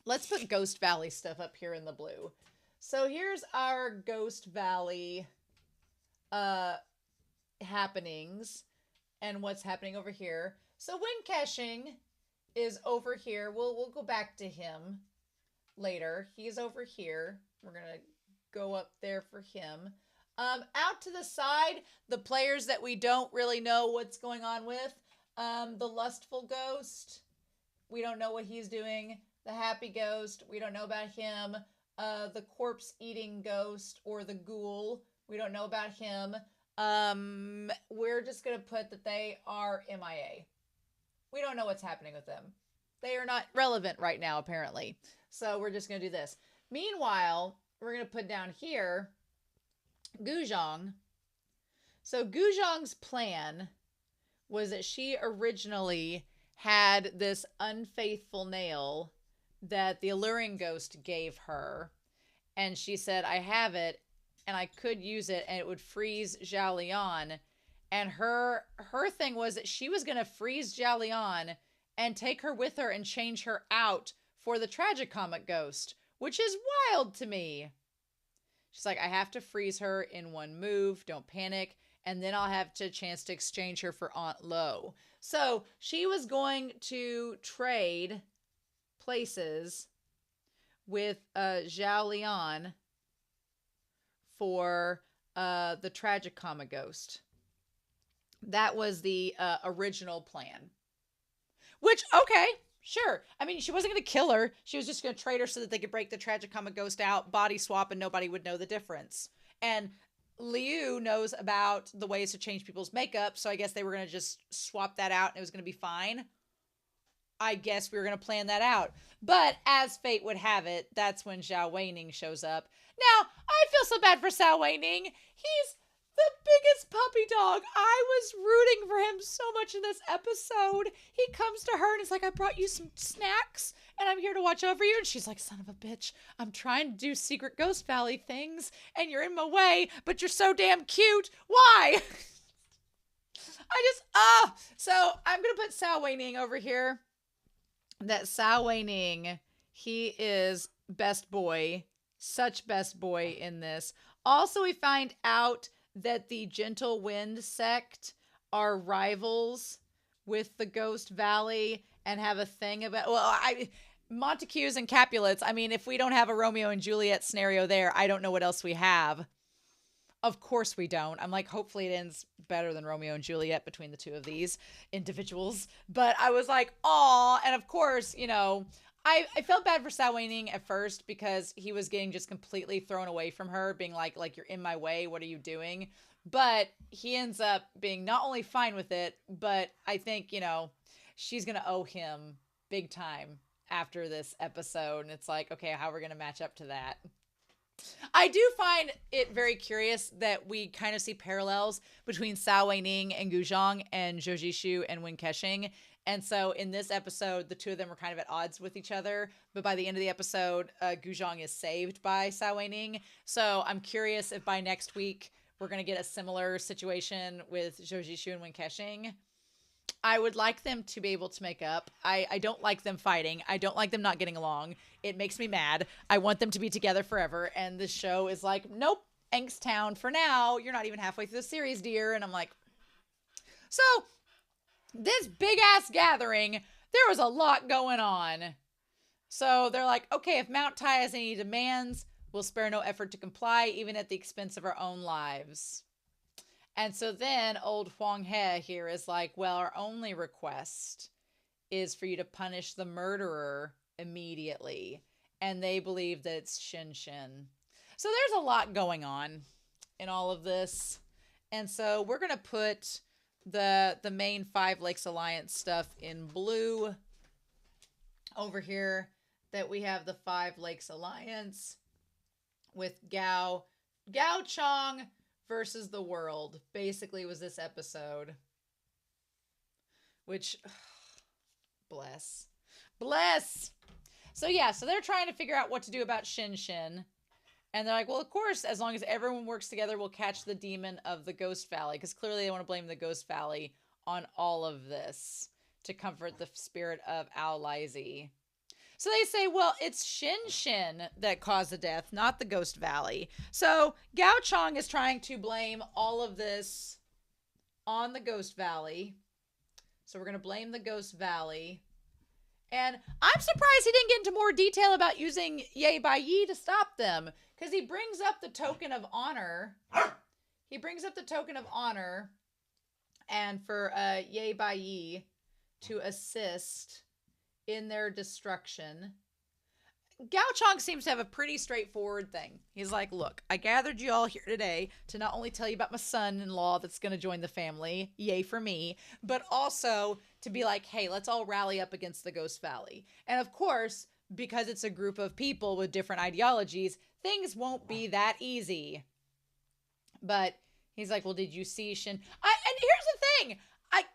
let's put Ghost Valley stuff up here in the blue. So here's our Ghost Valley happenings and what's happening over here. So Wen Kexing is over here. We'll go back to him later. He's over here. We're going to go up there for him. Out to the side, the players that we don't really know what's going on with. The lustful ghost, we don't know what he's doing. The happy ghost, we don't know about him. The corpse-eating ghost or the ghoul, we don't know about him. We're just going to put that they are MIA. We don't know what's happening with them. They are not relevant right now, apparently. So we're just going to do this. Meanwhile, we're going to put down here Guzhong. So Guzhong's plan was that she originally had this unfaithful nail that the alluring ghost gave her. And she said, I have it and I could use it and it would freeze Zhao Lian. And her thing was that she was going to freeze Zhao Lian and take her with her and change her out for the tragicomic ghost, which is wild to me. She's like, I have to freeze her in one move. Don't panic. And then I'll have a chance to exchange her for Aunt Lo. So she was going to trade places with Zhao Lian for the Tragicoma ghost. That was the original plan. Which, okay, sure. I mean, she wasn't going to kill her. She was just going to trade her so that they could break the Tragicoma ghost out, body swap, and nobody would know the difference. And Liu knows about the ways to change people's makeup, so I guess they were going to just swap that out and it was going to be fine. I guess we were going to plan that out. But as fate would have it, that's when Zhao Weining shows up. Now, I feel so bad for Zhao Weining. He's the biggest puppy dog. I was rooting for him so much in this episode. He comes to her and is like, I brought you some snacks and I'm here to watch over you. And she's like, son of a bitch, I'm trying to do secret Ghost Valley things and you're in my way, but you're so damn cute. Why? So I'm going to put Zhao Weining over here. That Zhao Weining, he is best boy, such best boy in this. Also, we find out that the Gentle Wind sect are rivals with the Ghost Valley and have a thing about, Montagues and Capulets. I mean, if we don't have a Romeo and Juliet scenario there, I don't know what else we have. Of course we don't. I'm like, hopefully it ends better than Romeo and Juliet between the two of these individuals. But I was like, aw. And of course, you know, I felt bad for Zhao Weining at first because he was getting just completely thrown away from her, being like, you're in my way. What are you doing? But he ends up being not only fine with it, but I think, you know, she's going to owe him big time after this episode. And it's like, okay, how are we going to match up to that? I do find it very curious that we kind of see parallels between Zhao Weining and Gao Chong and Zhou Zishu and Wen Kexing. And so in this episode, the two of them were kind of at odds with each other. But by the end of the episode, Gao Chong is saved by Zhao Weining. So I'm curious if by next week we're going to get a similar situation with Zhou Zishu and Wen Kexing. I would like them to be able to make up. I don't like them fighting. I don't like them not getting along. It makes me mad. I want them to be together forever. And this show is like, nope, Angsttown for now. You're not even halfway through the series, dear. And I'm like, so this big ass gathering, there was a lot going on. So they're like, okay, if Mount Tai has any demands, we'll spare no effort to comply, even at the expense of our own lives. And so then old Huang He here is like, well, our only request is for you to punish the murderer immediately. And they believe that it's Shin Shin. So there's a lot going on in all of this. And so we're going to put the main Five Lakes Alliance stuff in blue. Over here that we have the Five Lakes Alliance with Gao Chong versus the world, basically, was this episode. Which, bless. So yeah, so they're trying to figure out what to do about Shin Shin. And they're like, well, of course, as long as everyone works together, we'll catch the demon of the Ghost Valley. Because clearly they want to blame the Ghost Valley on all of this to comfort the spirit of Ao Laizi. So they say, well, it's Shin Shin that caused the death, not the Ghost Valley. So Gao Chong is trying to blame all of this on the Ghost Valley. So we're going to blame the Ghost Valley. And I'm surprised he didn't get into more detail about using Ye Bai Yi to stop them. Because he brings up the token of honor. And for Ye Bai Yi to assist in their destruction. Gao Chong seems to have a pretty straightforward thing. He's like, look, I gathered you all here today to not only tell you about my son-in-law that's going to join the family, yay for me, but also to be like, hey, let's all rally up against the Ghost Valley. And of course, because it's a group of people with different ideologies, things won't be that easy. But he's like, well, did you see Shin? And here's the thing.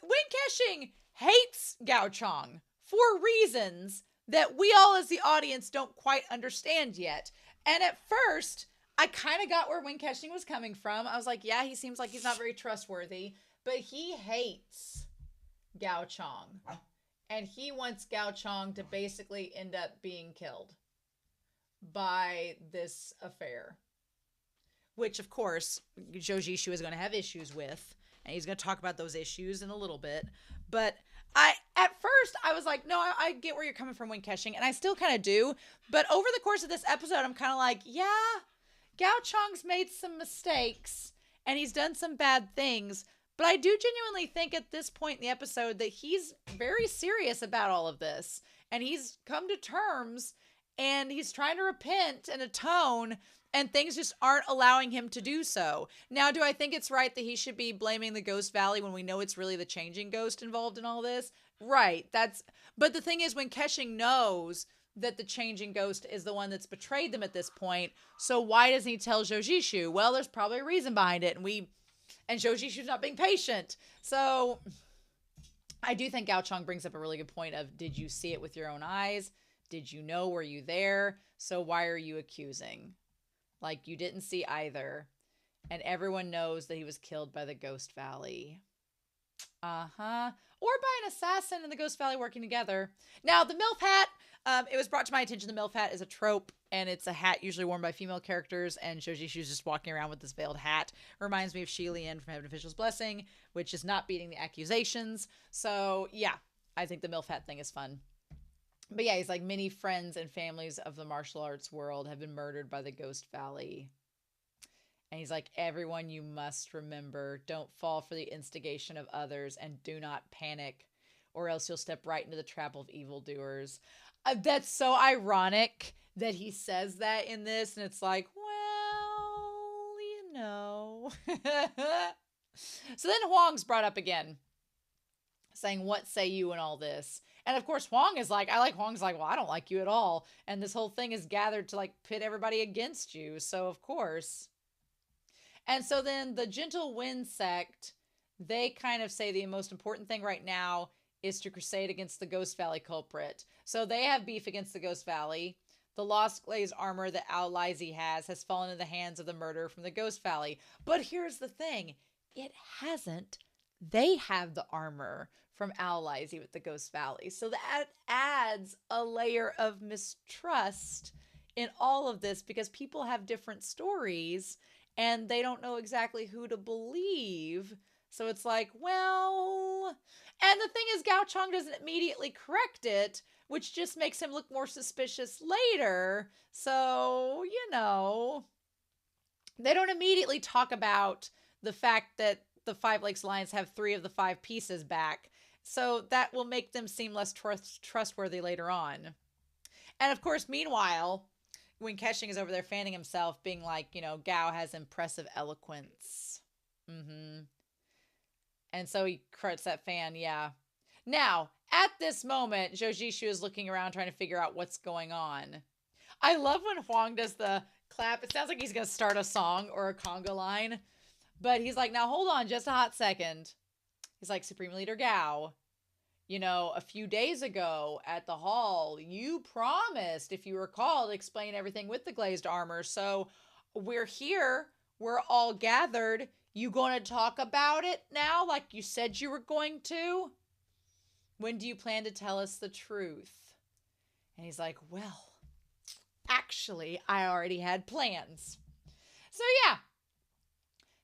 Wen Kexing hates Gao Chong for reasons that we all as the audience don't quite understand yet. And at first, I kind of got where Wen Kexing was coming from. I was like, yeah, he seems like he's not very trustworthy, but he hates Gao Chong. And he wants Gao Chong to basically end up being killed by this affair, which of course Zhou Zishu is going to have issues with, and he's going to talk about those issues in a little bit. But at first I was like, no, I get where you're coming from when Keshing, and I still kind of do. But over the course of this episode, I'm kind of like, yeah, Gao Chong's made some mistakes and he's done some bad things. But I do genuinely think at this point in the episode that he's very serious about all of this, and he's come to terms and he's trying to repent and atone, and things just aren't allowing him to do so. Now, do I think it's right that he should be blaming the Ghost Valley when we know it's really the changing ghost involved in all this? Right. But the thing is, when Keshing knows that the changing ghost is the one that's betrayed them at this point, so why doesn't he tell Zhou Zishu? Well, there's probably a reason behind it, and Zhou Zishu's not being patient. So I do think Gao Chong brings up a really good point of, did you see it with your own eyes? Did you know? Were you there? So why are you accusing? Like, you didn't see either. And everyone knows that he was killed by the Ghost Valley. Uh-huh. Or by an assassin in the Ghost Valley working together. Now, the MILF hat, it was brought to my attention the MILF hat is a trope, and it's a hat usually worn by female characters, and Zhou Zishu's just walking around with this veiled hat. Reminds me of Shi Lian from Heaven Official's Blessing, which is not beating the accusations. So, yeah, I think the MILF hat thing is fun. But yeah, he's like, many friends and families of the martial arts world have been murdered by the Ghost Valley. And he's like, everyone, you must remember, don't fall for the instigation of others and do not panic, or else you'll step right into the trap of evildoers. That's so ironic that he says that in this. And it's like, well, you know. So then Huang's brought up again, saying, what say you in all this? And of course, Huang's like, well, I don't like you at all. And this whole thing is gathered to like pit everybody against you. So of course. And so then the Gentle Wind sect, they kind of say the most important thing right now is to crusade against the Ghost Valley culprit. So they have beef against the Ghost Valley. The lost glaze armor that Al-Lizi has fallen in the hands of the murderer from the Ghost Valley. But here's the thing. It hasn't. They have the armor from Al-Lizi with the Ghost Valley. So that adds a layer of mistrust in all of this, because people have different stories and they don't know exactly who to believe. So it's like, well, and the thing is, Gao Chong doesn't immediately correct it, which just makes him look more suspicious later. So, you know, they don't immediately talk about the fact that the Five Lakes Alliance have 3 of the 5 pieces back. So that will make them seem less trustworthy later on. And of course, meanwhile, when Keshing is over there fanning himself, being like, you know, Gao has impressive eloquence. And so he credits that fan, yeah. Now, at this moment, Zhou Zishu is looking around trying to figure out what's going on. I love when Huang does the clap. It sounds like he's going to start a song or a conga line. But he's like, now hold on just a hot second. He's like, Supreme Leader Gao, you know, a few days ago at the hall, you promised, if you recall, to explain everything with the glazed armor. So we're here. We're all gathered. You going to talk about it now like you said you were going to? When do you plan to tell us the truth? And he's like, well, actually, I already had plans. So yeah.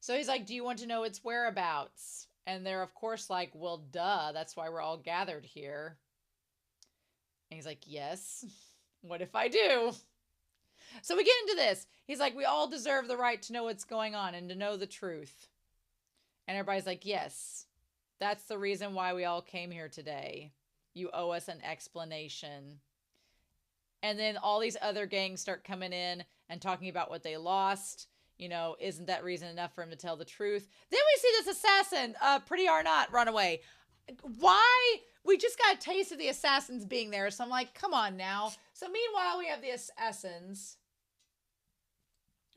So he's like, do you want to know its whereabouts? And they're, of course, like, well, duh. That's why we're all gathered here. And he's like, yes. What if I do? So we get into this. He's like, we all deserve the right to know what's going on and to know the truth. And everybody's like, yes. That's the reason why we all came here today. You owe us an explanation. And then all these other gangs start coming in and talking about what they lost. You know, isn't that reason enough for him to tell the truth? Then we see this assassin, pretty or not, run away. Why? We just got a taste of the assassins being there. So I'm like, come on now. So meanwhile, we have the assassins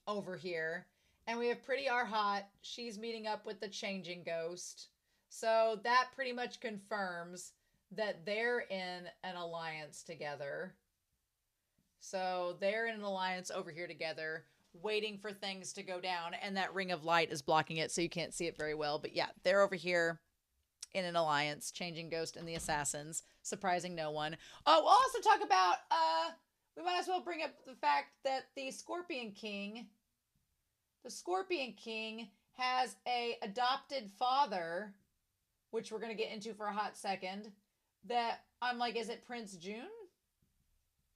over here. And we have Pretty or Hot. She's meeting up with the changing ghost. So that pretty much confirms that they're in an alliance together. So they're in an alliance over here together, waiting for things to go down, and that ring of light is blocking it, so you can't see it very well. But yeah, they're over here in an alliance, Changing Ghost and the Assassins. surprising no one. Oh, we'll also talk about, we might as well bring up the fact that the Scorpion King has a adopted father, which we're going to get into for a hot second, that I'm like, is it Prince June?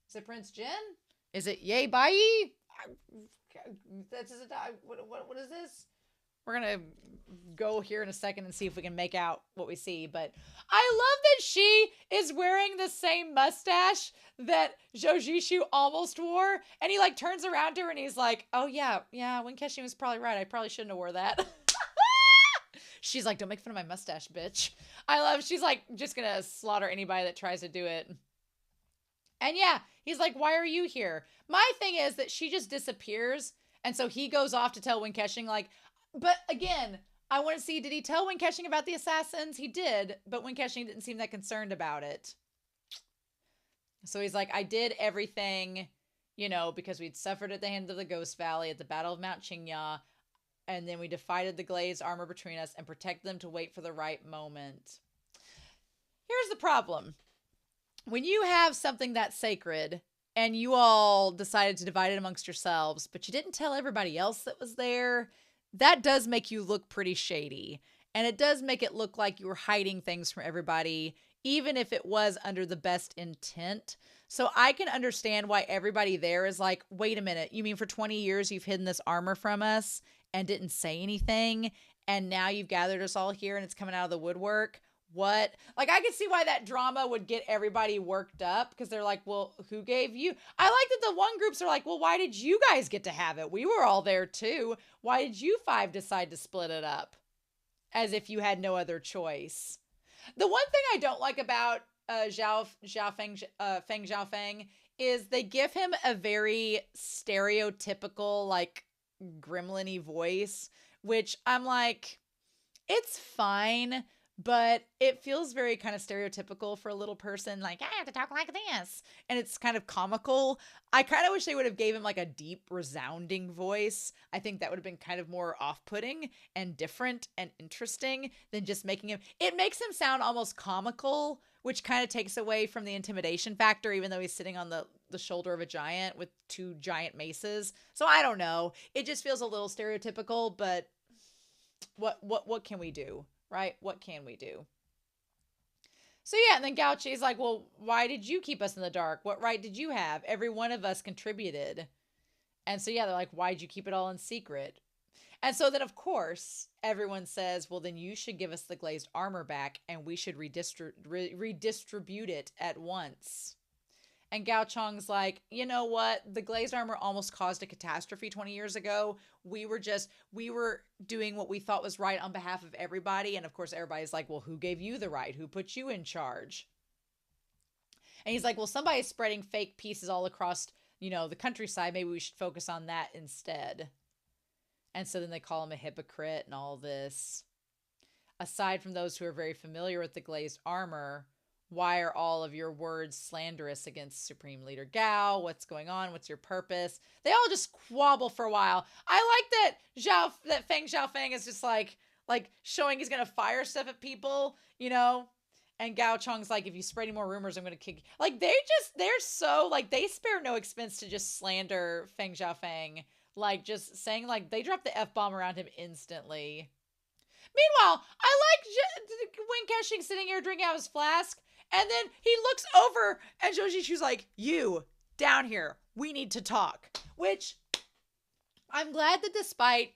Is it Prince Jin? Is it Yay Bai? That's his, what is this? We're going to go here in a second and see if we can make out what we see. But I love that she is wearing the same mustache that Zhou Zishu almost wore. And he like turns around to her and he's like, oh yeah, Winkeshi was probably right. I probably shouldn't have wore that. She's like, don't make fun of my mustache, bitch. She's like, just going to slaughter anybody that tries to do it. And yeah, he's like, why are you here? My thing is that she just disappears. And so he goes off to tell Winkeshi, like, but again, I want to see, did he tell Winkeshi about the assassins? He did, but Winkeshi didn't seem that concerned about it. So he's like, I did everything, because we'd suffered at the hand of the Ghost Valley at the Battle of Mount Qingya. And then we divided the glazed armor between us and protected them to wait for the right moment. Here's the problem. When you have something that sacred and you all decided to divide it amongst yourselves, but you didn't tell everybody else that was there, that does make you look pretty shady. And it does make it look like you were hiding things from everybody, even if it was under the best intent. So I can understand why everybody there is like, wait a minute, you mean for 20 years you've hidden this armor from us and didn't say anything, and now you've gathered us all here and it's coming out of the woodwork? What? Like, I could see why that drama would get everybody worked up, because they're like, well, who gave you? I like that the one groups are like, well, why did you guys get to have it? We were all there too. Why did you five decide to split it up? As if you had no other choice. The one thing I don't like about Feng Zhaofeng is they give him a very stereotypical, like, gremlin-y voice, which I'm like, it's fine, but it feels very kind of stereotypical for a little person. Like, I have to talk like this. And it's kind of comical. I kind of wish they would have gave him like a deep, resounding voice. I think that would have been kind of more off-putting and different and interesting than just making him. It makes him sound almost comical, which kind of takes away from the intimidation factor, even though he's sitting on the shoulder of a giant with two giant maces. So I don't know. It just feels a little stereotypical, but what can we do? Right? What can we do? So yeah, and then Gao Chi's like, well, why did you keep us in the dark? What right did you have? Every one of us contributed. And so yeah, they're like, why did you keep it all in secret? And so then, of course, everyone says, well, then you should give us the glazed armor back and we should redistribute it at once. And Gao Chong's like, you know what? The glazed armor almost caused a catastrophe 20 years ago. We were doing what we thought was right on behalf of everybody. And of course, everybody's like, well, who gave you the right? Who put you in charge? And he's like, well, somebody's spreading fake pieces all across, the countryside. Maybe we should focus on that instead. And so then they call him a hypocrite and all this. Aside from those who are very familiar with the glazed armor, why are all of your words slanderous against Supreme Leader Gao? What's going on? What's your purpose? They all just squabble for a while. I like that Feng Zhaofeng is just like showing he's going to fire stuff at people, And Gao Chong's like, if you spread any more rumors, I'm going to kick you. Like, they're so, like, they spare no expense to just slander Feng Zhaofeng. Like, just saying, like, they drop the F-bomb around him instantly. Meanwhile, I like Winkeshi sitting here drinking out his flask. And then he looks over and Zhou Zishu's like, you, down here, we need to talk. Which, I'm glad that despite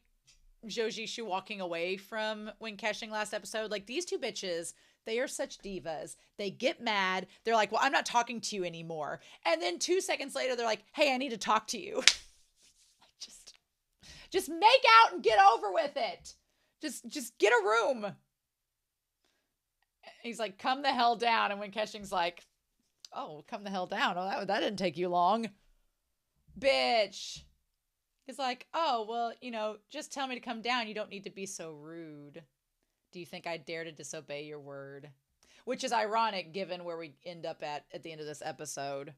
Zhou Zishu walking away from Winkeshi last episode, like, these two bitches, they are such divas. They get mad. They're like, well, I'm not talking to you anymore. And then 2 seconds later, they're like, hey, I need to talk to you. Just make out and get over with it. Just get a room. He's like, come the hell down. And when Keshing's like, oh, come the hell down. Oh, that didn't take you long. Bitch. He's like, oh, well, just tell me to come down. You don't need to be so rude. Do you think I dare to disobey your word? Which is ironic given where we end up at the end of this episode.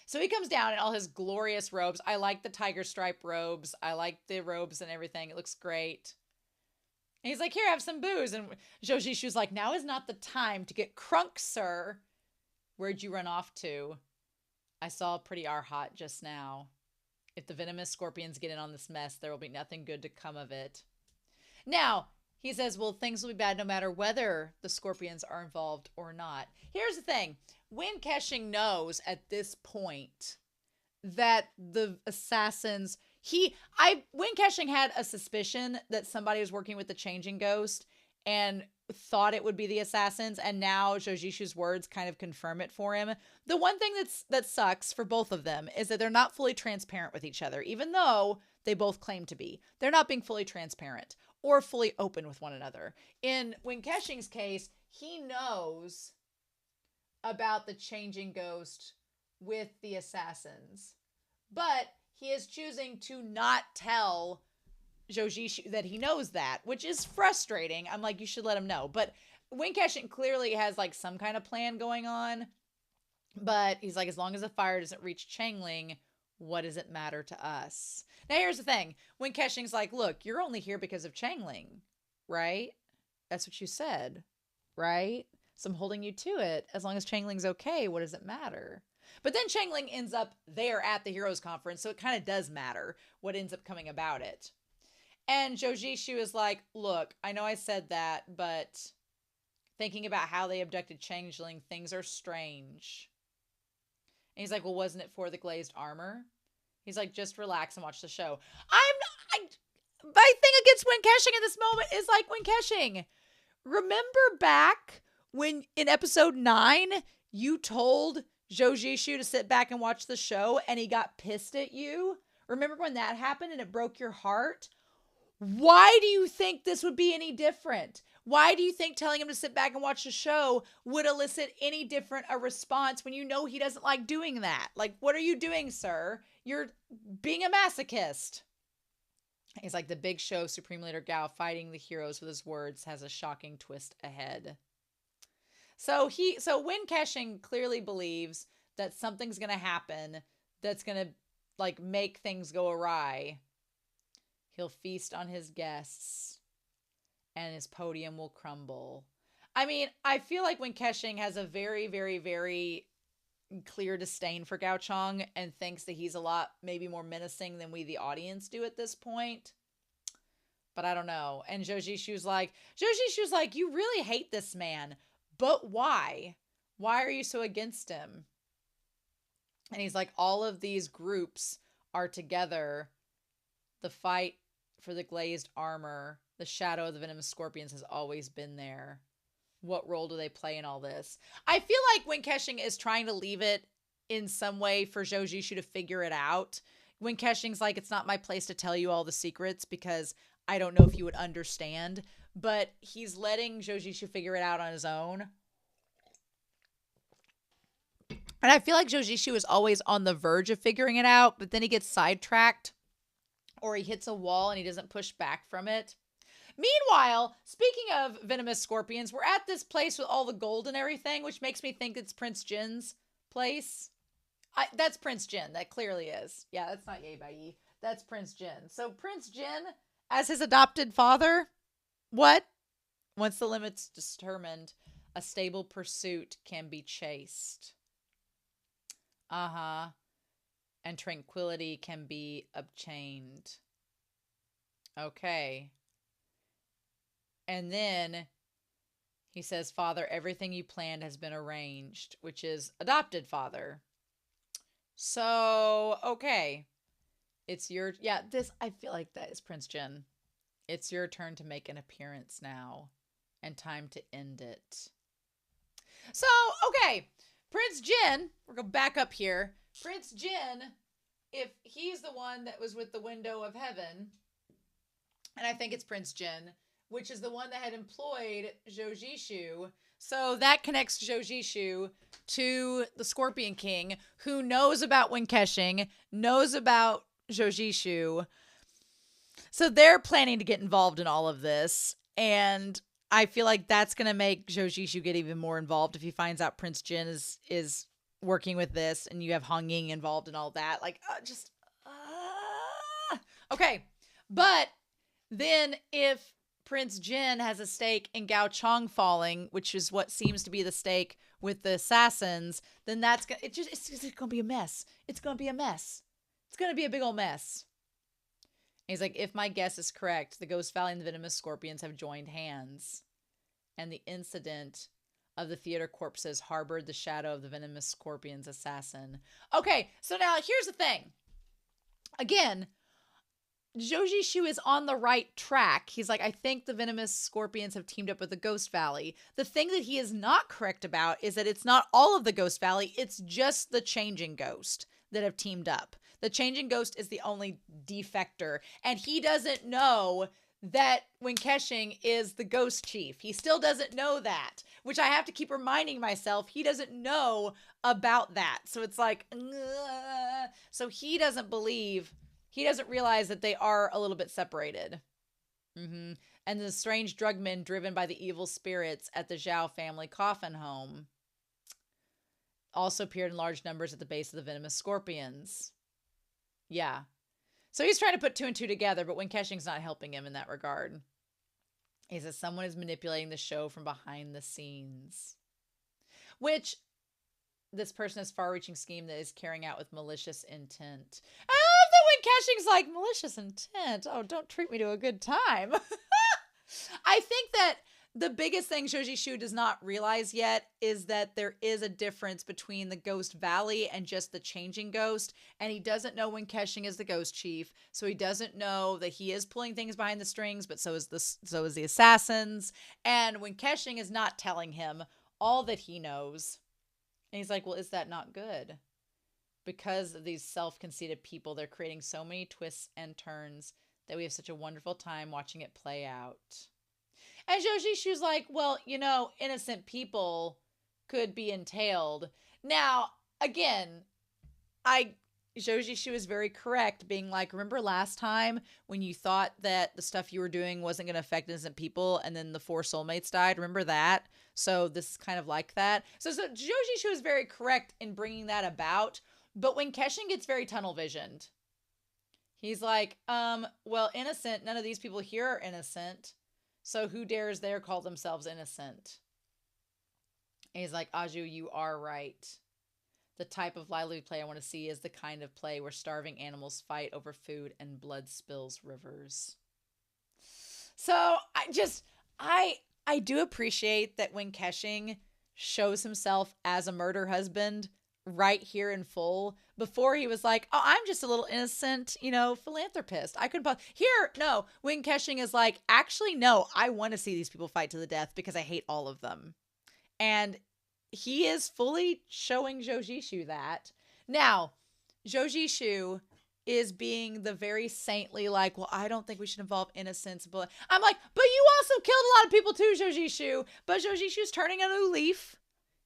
So he comes down in all his glorious robes. I like the tiger stripe robes. I like the robes and everything. It looks great. And he's like, here, have some booze. And Zhou Zishu's like, now is not the time to get crunk, sir. Where'd you run off to? I saw a pretty arhat just now. If the venomous scorpions get in on this mess, there will be nothing good to come of it. Now, he says, well, things will be bad no matter whether the scorpions are involved or not. Here's the thing. Wen Keshing knows at this point that the assassins... Wen Keshing had a suspicion that somebody was working with the changing ghost and thought it would be the assassins, and now Zhou Zishu's words kind of confirm it for him. The one thing that sucks for both of them is that they're not fully transparent with each other, even though they both claim to be. They're not being fully transparent or fully open with one another. In Wen Keshing's case, he knows about the changing ghost with the assassins, but he is choosing to not tell Zhou Zishu that he knows that, which is frustrating. I'm like, you should let him know. But Wen Keshing clearly has like some kind of plan going on. But he's like, as long as the fire doesn't reach Changling, what does it matter to us? Now, here's the thing. Wen Keshing's like, look, you're only here because of Changling, right? That's what you said, right? So I'm holding you to it. As long as Changling's okay, what does it matter? But then Changling ends up there at the Heroes Conference, so it kind of does matter what ends up coming about it. And Zhou Zishu is like, look, I know I said that, but thinking about how they abducted Changeling, things are strange. And he's like, well, wasn't it for the glazed armor? He's like, just relax and watch the show. My thing against Wen Keshing in this moment is like, Wen Keshing, remember back when in episode 9, you told Zhou Zishu to sit back and watch the show and he got pissed at you? Remember when that happened and it broke your heart? Why do you think this would be any different? Why do you think telling him to sit back and watch the show would elicit any different a response when you know he doesn't like doing that? Like, what are you doing, sir? You're being a masochist. He's like, the big show, Supreme Leader Gao fighting the heroes with his words has a shocking twist ahead. So Wen Keshing clearly believes that something's going to happen that's going to like make things go awry. He'll feast on his guests and his podium will crumble. I mean, I feel like Wen Keshing has a very, very, very clear disdain for Gao Chong and thinks that he's a lot maybe more menacing than we, the audience, do at this point. But I don't know. And Zhou Zishu's like, you really hate this man. But why? Why are you so against him? And he's like, all of these groups are together. The fight for the glazed armor, the shadow of the venomous scorpions has always been there. What role do they play in all this? I feel like Wen Keshing is trying to leave it in some way for Zhou Zishu to figure it out. Wen Keshing's like, it's not my place to tell you all the secrets because I don't know if you would understand. But he's letting Zhou Zishu figure it out on his own. And I feel like Zhou Zishu is always on the verge of figuring it out, but then he gets sidetracked or he hits a wall and he doesn't push back from it. Meanwhile, speaking of venomous scorpions, we're at this place with all the gold and everything, which makes me think it's Prince Jin's place. That's Prince Jin. That clearly is. Yeah, that's not Ye Bai Yi. That's Prince Jin. So Prince Jin, as his adopted father, what? Once the limit's determined, a stable pursuit can be chased. And tranquility can be obtained. Okay. And then he says, Father, everything you planned has been arranged, which is adopted father. So, okay. It's your, I feel like that is Prince Jin. It's your turn to make an appearance now and time to end it. So, okay. Prince Jin, we're going to back up here. Prince Jin, if he's the one that was with the window of heaven, and I think it's Prince Jin, which is the one that had employed Zhou Zishu. So that connects Zhou Zishu to the Scorpion King, who knows about Wen Keshing, knows about Zhou Zishu. So they're planning to get involved in all of this. And I feel like that's going to make Zhou Zishu get even more involved if he finds out Prince Jin is working with this and you have Hong Ying involved in all that. Like, okay. But then if Prince Jin has a stake in Gao Chong falling, which is what seems to be the stake with the assassins, then that's gonna, it's gonna be a mess. It's gonna be a mess. It's gonna be a big old mess. And he's like, if my guess is correct, the Ghost Valley and the Venomous Scorpions have joined hands. And the incident of the theater corpses harbored the shadow of the Venomous Scorpion's assassin. Okay, so now here's the thing. Again, Zhou Zishu is on the right track. He's like, I think the Venomous Scorpions have teamed up with the Ghost Valley. The thing that he is not correct about is that it's not all of the Ghost Valley. It's just the Changing Ghost that have teamed up. The Changing Ghost is the only defector. And he doesn't know that Wen Keqing is the Ghost Chief. He still doesn't know that, which I have to keep reminding myself. He doesn't know about that. So it's like, ugh. So he doesn't believe... He doesn't realize that they are a little bit separated. And the strange drugmen driven by the evil spirits at the Zhao family coffin home also appeared in large numbers at the base of the Venomous Scorpions. Yeah. So he's trying to put two and two together, but Wen Keqing's not helping him in that regard. He says someone is manipulating the show from behind the scenes. Which... this person has far-reaching scheme that is carrying out with malicious intent. I love that Wen Keqing's like, malicious intent? Oh, don't treat me to a good time. I think that the biggest thing Zhou Zishu does not realize yet is that there is a difference between the Ghost Valley and just the Changing Ghost, and he doesn't know Wen Keqing is the Ghost Chief, so he doesn't know that he is pulling things behind the strings, but so is the assassins, and Wen Keqing is not telling him all that he knows. And he's like, well, is that not good? Because of these self-conceited people, they're creating so many twists and turns that we have such a wonderful time watching it play out. And Zhou Zishu's like, well, you know, innocent people could be entailed. Now, again, Zhou Zishu is very correct, being like, remember last time when you thought that the stuff you were doing wasn't going to affect innocent people and then the 4 soulmates died? Remember that? So this is kind of like that. So Zhou Zishu is very correct in bringing that about. But Wen Keqing gets very tunnel visioned. He's like, well, innocent. None of these people here are innocent. So who dares there call themselves innocent? And he's like, Aju, you are right. The type of lively play I want to see is the kind of play where starving animals fight over food and blood spills rivers. So I do appreciate that Wen Keqing shows himself as a murder husband right here in full. Before he was like, oh, I'm just a little innocent, you know, philanthropist. I couldn't here. No, Wen Keqing is like, actually, no, I want to see these people fight to the death because I hate all of them. And he is fully showing Zhou Zishu that. Now, Zhou Zishu is being the very saintly, like, well, I don't think we should involve innocence. But I'm like, but you also killed a lot of people too, Zhou Zishu. But Zhou Zishu's turning a new leaf.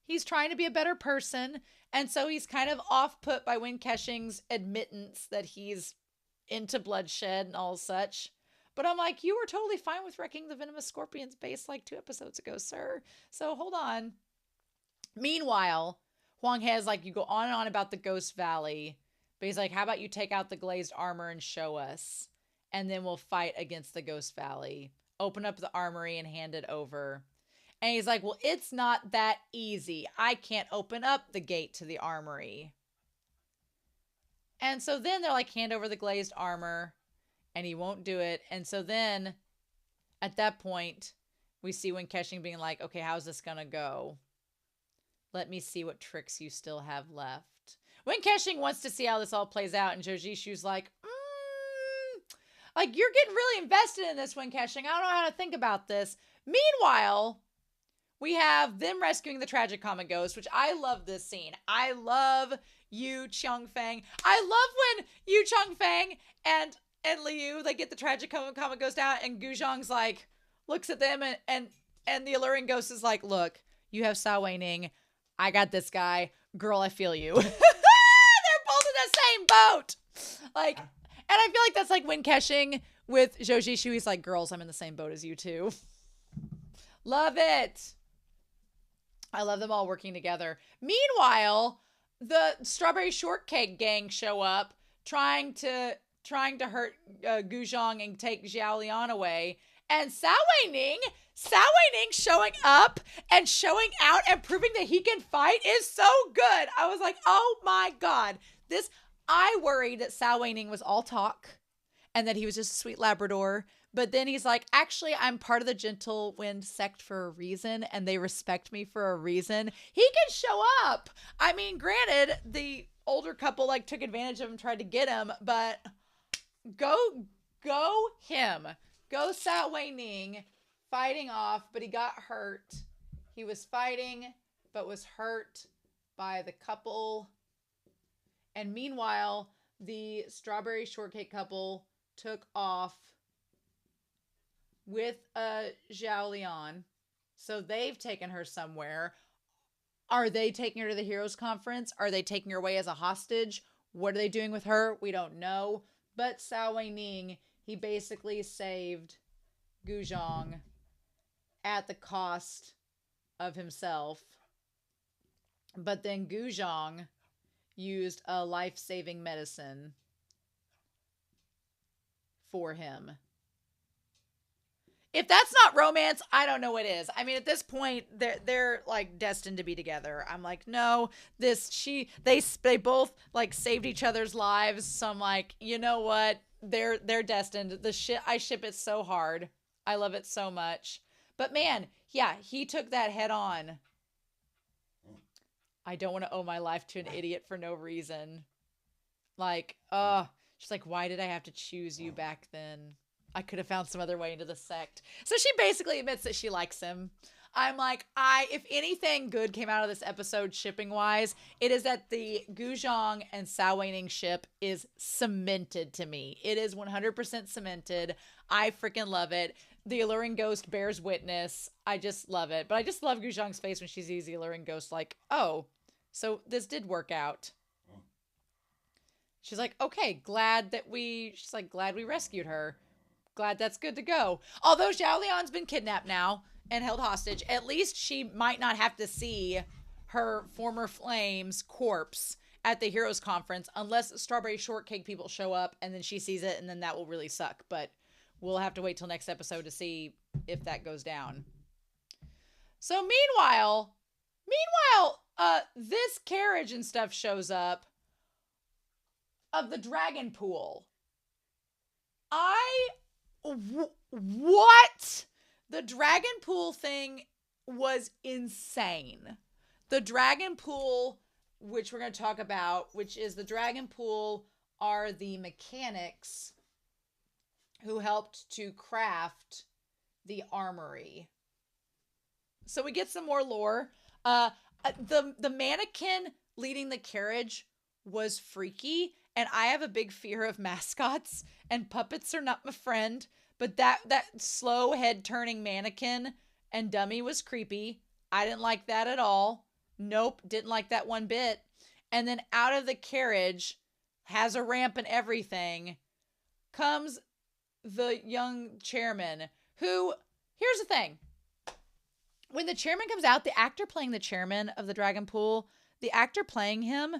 He's trying to be a better person. And so he's kind of off-put by Wen Keqing's admittance that he's into bloodshed and all such. But I'm like, you were totally fine with wrecking the Venomous Scorpion's base like 2 episodes ago, sir. So hold on. Meanwhile, Huang He is like, you go on and on about the Ghost Valley. But he's like, how about you take out the glazed armor and show us? And then we'll fight against the Ghost Valley. Open up the armory and hand it over. And he's like, well, it's not that easy. I can't open up the gate to the armory. And so then they're like, hand over the glazed armor. And he won't do it. And so then, at that point, we see Wen Keqing being like, okay, how's this gonna go? Let me see what tricks you still have left. Wen Keqing wants to see how this all plays out. And Zhou Zishu's like, like, you're getting really invested in this, Wen Keqing. I don't know how to think about this. Meanwhile... we have them rescuing the tragic comic ghost, which I love this scene. I love Yu Changfeng. I love when Yu Changfeng and Liu, they get the tragic comic ghost out, and Gu Zhong's like, looks at them, and the alluring ghost is like, look, you have Sa Weining. I got this guy. Girl, I feel you. They're both in the same boat. Like, and I feel like that's like Wen Keqing with Zhou Zishu. He's like, girls, I'm in the same boat as you too. Love it. I love them all working together. Meanwhile, the Strawberry Shortcake gang show up trying to hurt Gu Zhong and take Xiao Lian away. And Sao Wei-ning showing up and showing out and proving that he can fight is so good. I was like, oh my God. I worried that Sao Wei-ning was all talk and that he was just a sweet Labrador. But then he's like, actually, I'm part of the Gentle Wind sect for a reason, and they respect me for a reason. He can show up. I mean, granted, the older couple like took advantage of him, tried to get him, but go him. Go Sao Wei-ning fighting off, but he got hurt. He was fighting, but was hurt by the couple. And meanwhile, the strawberry shortcake couple took off with Zhao Lian. So they've taken her somewhere. Are they taking her to the Heroes Conference? Are they taking her away as a hostage? What are they doing with her? We don't know. But Sao Wei-ning, he basically saved Gu Zhong at the cost of himself. But then Gu Zhong used a life-saving medicine for him. If that's not romance, I don't know what is. I mean, at this point, they're like destined to be together. I'm like, no, they both like saved each other's lives. So I'm like, you know what? They're destined. I ship it so hard. I love it so much. But man, yeah, he took that head on. I don't want to owe my life to an idiot for no reason. Like, she's like, why did I have to choose you back then? I could have found some other way into the sect. So she basically admits that she likes him. I'm like, if anything good came out of this episode shipping wise, it is that the Gu Zhong and Sao Wei-ning ship is cemented to me. It is 100% cemented. I freaking love it. The alluring ghost bears witness. I just love it. But I just love Gu Zhong's face when she sees the alluring ghost like, oh, so this did work out. She's like, okay, glad we rescued her. Glad that's good to go. Although Zhao Lian's been kidnapped now and held hostage, at least she might not have to see her former flame's corpse at the Heroes Conference unless Strawberry Shortcake people show up and then she sees it, and then that will really suck. But we'll have to wait till next episode to see if that goes down. So meanwhile, this carriage and stuff shows up of the dragon pool. What? The dragon pool thing was insane. The dragon pool, which we're going to talk about, which is the dragon pool are the mechanics who helped to craft the armory. So we get some more lore. The mannequin leading the carriage was freaky, and I have a big fear of mascots, and puppets are not my friend. But that slow head turning mannequin and dummy was creepy. I didn't like that at all. Nope, didn't like that one bit. And then out of the carriage, has a ramp and everything, comes the young chairman who, here's the thing. When the chairman comes out, the actor playing the chairman of the Dragon Pool, the actor playing him,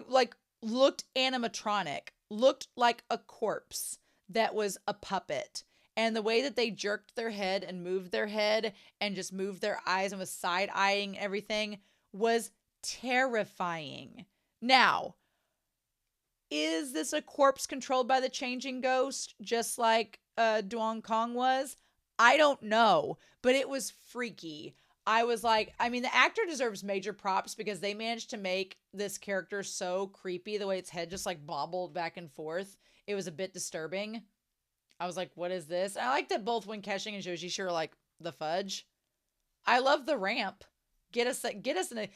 like, looked animatronic, looked like a corpse that was a puppet. And the way that they jerked their head and moved their head and just moved their eyes and was side-eyeing everything was terrifying. Now, is this a corpse controlled by the changing ghost, just like Duong Kong was? I don't know, but it was freaky. I was like, I mean, the actor deserves major props because they managed to make this character so creepy, the way its head just like bobbled back and forth. It was a bit disturbing. I was like, what is this? And I like that both Wen Keqing and Zhou Zishu are like, the fudge. I love the ramp. Get us an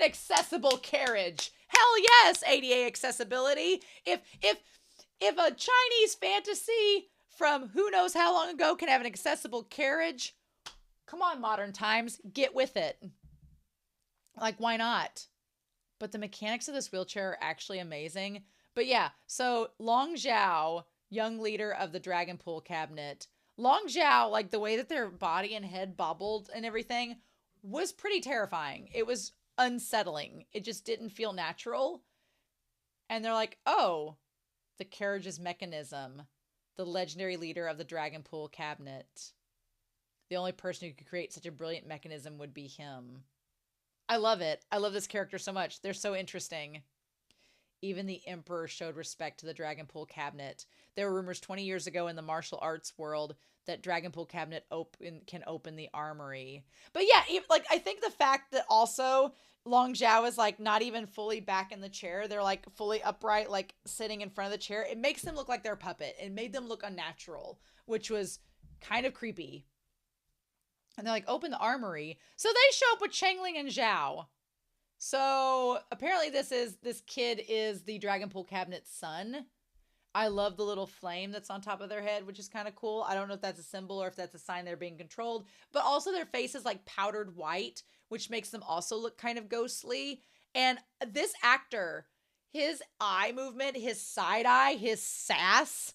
accessible carriage. Hell yes, ADA accessibility. If a Chinese fantasy from who knows how long ago can have an accessible carriage, come on, modern times, get with it. Like, why not? But the mechanics of this wheelchair are actually amazing. But yeah, so Long Zhao, young leader of the Dragon Pool cabinet, Long Zhao, like the way that their body and head bobbled and everything was pretty terrifying. It was unsettling. It just didn't feel natural. And they're like, oh, the carriage's mechanism. the legendary leader of the Dragon Pool Cabinet. The only person who could create such a brilliant mechanism would be him. I love it. I love this character so much. They're so interesting. Even the emperor showed respect to the Dragon Pool Cabinet. There were rumors 20 years ago in the martial arts world that Dragon Pool Cabinet can open the armory. But yeah, like I think the fact that also Long Zhao is like not even fully back in the chair. They're like fully upright, like sitting in front of the chair. It makes them look like they're a puppet. It made them look unnatural, which was kind of creepy. And they're like, open the armory. So they show up with Changling and Zhao. So apparently this kid is the Dragon Pool Cabinet's son. I love the little flame that's on top of their head, which is kind of cool. I don't know if that's a symbol or if that's a sign they're being controlled, but also their face is like powdered white, which makes them also look kind of ghostly. And this actor, his eye movement, his side eye, his sass,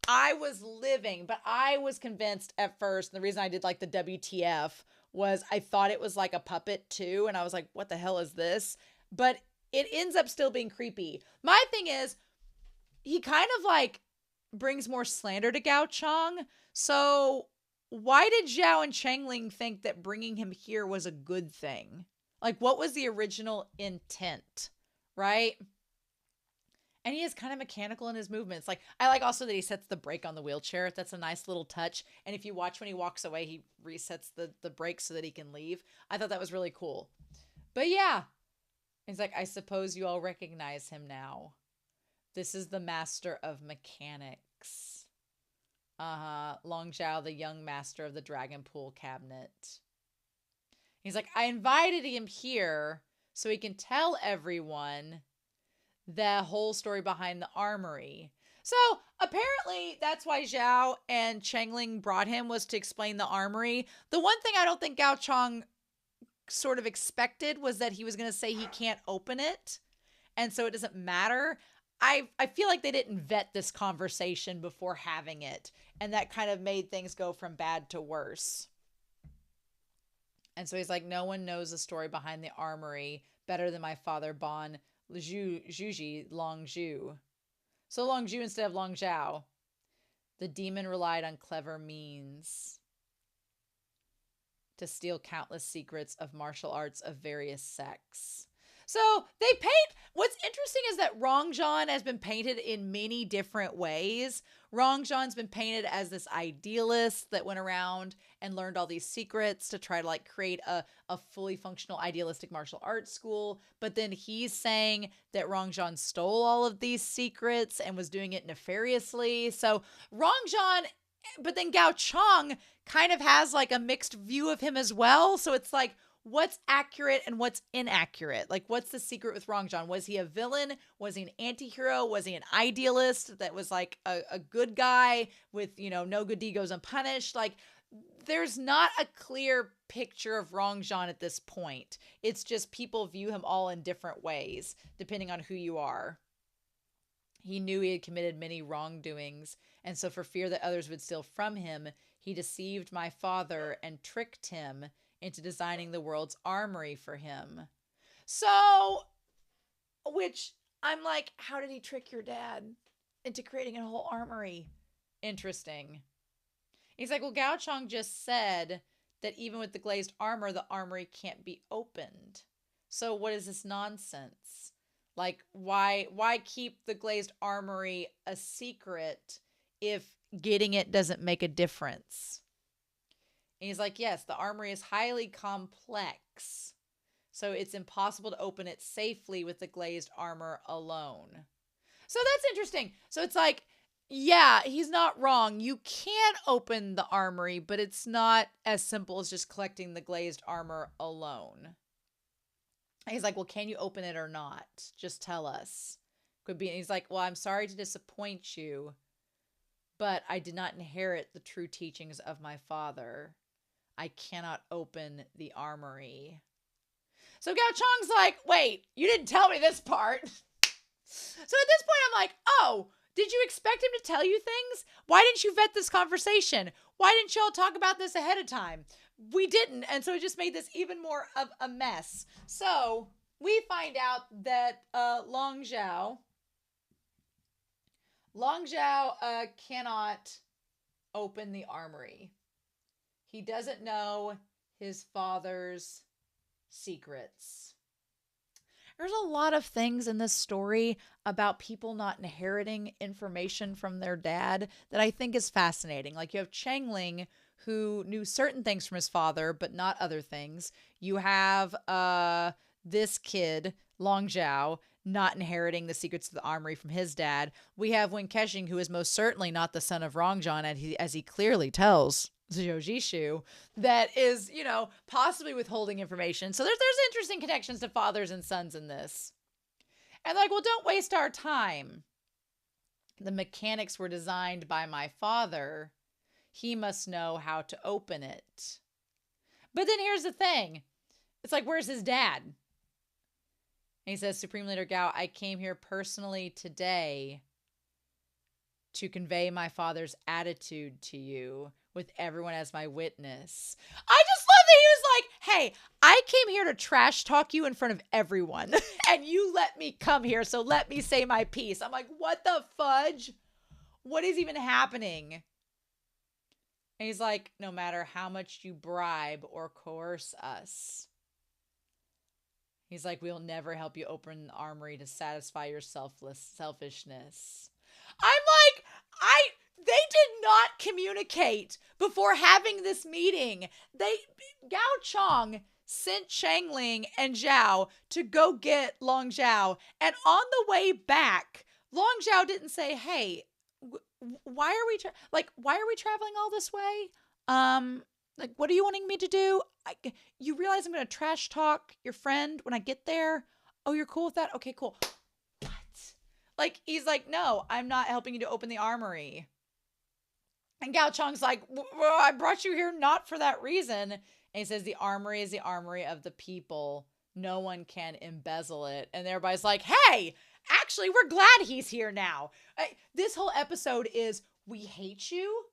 I was living, but I was convinced at first, and the reason I did like the WTF was I thought it was like a puppet too, and I was like, what the hell is this? But it ends up still being creepy. My thing is, he kind of like brings more slander to Gao Chong, so why did Zhao and Changling think that bringing him here was a good thing? Like, what was the original intent, right? And he is kind of mechanical in his movements. Like, I like also that he sets the brake on the wheelchair. That's a nice little touch. And if you watch when he walks away, he resets the brake so that he can leave. I thought that was really cool. But yeah, he's like, I suppose you all recognize him now. This is the master of mechanics. Long Zhao, the young master of the Dragon Pool Cabinet. He's like, I invited him here so he can tell everyone the whole story behind the armory. So apparently that's why Zhao and Changling brought him, was to explain the armory. The one thing I don't think Gao Chong sort of expected was that he was going to say he can't open it, and so it doesn't matter. I feel like they didn't vet this conversation before having it, and that kind of made things go from bad to worse. And so he's like, no one knows the story behind the armory better than my father Bon Zhuji Long Zhu. So Long Zhu instead of Long Zhao. The demon relied on clever means to steal countless secrets of martial arts of various sects. So they paint, what's interesting is that Rongzhan has been painted in many different ways. Rongzhan's been painted as this idealist that went around and learned all these secrets to try to like create a fully functional idealistic martial arts school. But then he's saying that Rongzhan stole all of these secrets and was doing it nefariously. So Rongzhan, but then Gao Chong kind of has like a mixed view of him as well. So it's like, what's accurate and what's inaccurate? Like, what's the secret with Rongzhan? Was he a villain? Was he an anti-hero? Was he an idealist that was like a good guy with, you know, no good deed goes unpunished? Like, there's not a clear picture of Rongzhan at this point. It's just people view him all in different ways, depending on who you are. He knew he had committed many wrongdoings, and so for fear that others would steal from him, he deceived my father and tricked him into designing the world's armory for him. So, which I'm like, how did he trick your dad into creating a whole armory? Interesting. He's like, well, Gao Chong just said that even with the glazed armor, the armory can't be opened. So what is this nonsense? Like, why keep the glazed armory a secret if getting it doesn't make a difference? And he's like, yes, the armory is highly complex, so it's impossible to open it safely with the glazed armor alone. So that's interesting. So it's like, yeah, he's not wrong. You can open the armory, but it's not as simple as just collecting the glazed armor alone. And he's like, well, can you open it or not? Just tell us. Could be. And he's like, well, I'm sorry to disappoint you, but I did not inherit the true teachings of my father. I cannot open the armory. So Gao Chong's like, wait, you didn't tell me this part. So at this point, I'm like, oh, did you expect him to tell you things? Why didn't you vet this conversation? Why didn't y'all talk about this ahead of time? We didn't, and so it just made this even more of a mess. So we find out that Long Zhao Long Zhao cannot open the armory. He doesn't know his father's secrets. There's a lot of things in this story about people not inheriting information from their dad that I think is fascinating. Like you have Changling, who knew certain things from his father, but not other things. You have this kid, Long Zhao, not inheriting the secrets of the armory from his dad. We have Wen Kexing, who is most certainly not the son of Rongzhan, as he clearly tells Zhou Zishu, that is, possibly withholding information. So there's interesting connections to fathers and sons in this. And like, well, don't waste our time. The mechanics were designed by my father. He must know how to open it. But then here's the thing. It's like, where's his dad? And he says, Supreme Leader Gao, I came here personally today to convey my father's attitude to you with everyone as my witness. I just love that he was like, hey, I came here to trash talk you in front of everyone and you let me come here, so let me say my piece. I'm like, what the fudge? What is even happening? And he's like, no matter how much you bribe or coerce us, he's like, we'll never help you open the armory to satisfy your selfishness. I'm like, they did not communicate before having this meeting. Gao Chong sent Changling and Zhao to go get Long Zhao. And on the way back, Long Zhao didn't say, hey, why are we traveling all this way? Like, what are you wanting me to do? You realize I'm going to trash talk your friend when I get there? Oh, you're cool with that? Okay, cool. What? Like, he's like, no, I'm not helping you to open the armory. And Gao Chong's like, well, I brought you here not for that reason. And he says, the armory is the armory of the people. No one can embezzle it. And everybody's like, hey, actually, we're glad he's here now. This whole episode is, we hate you.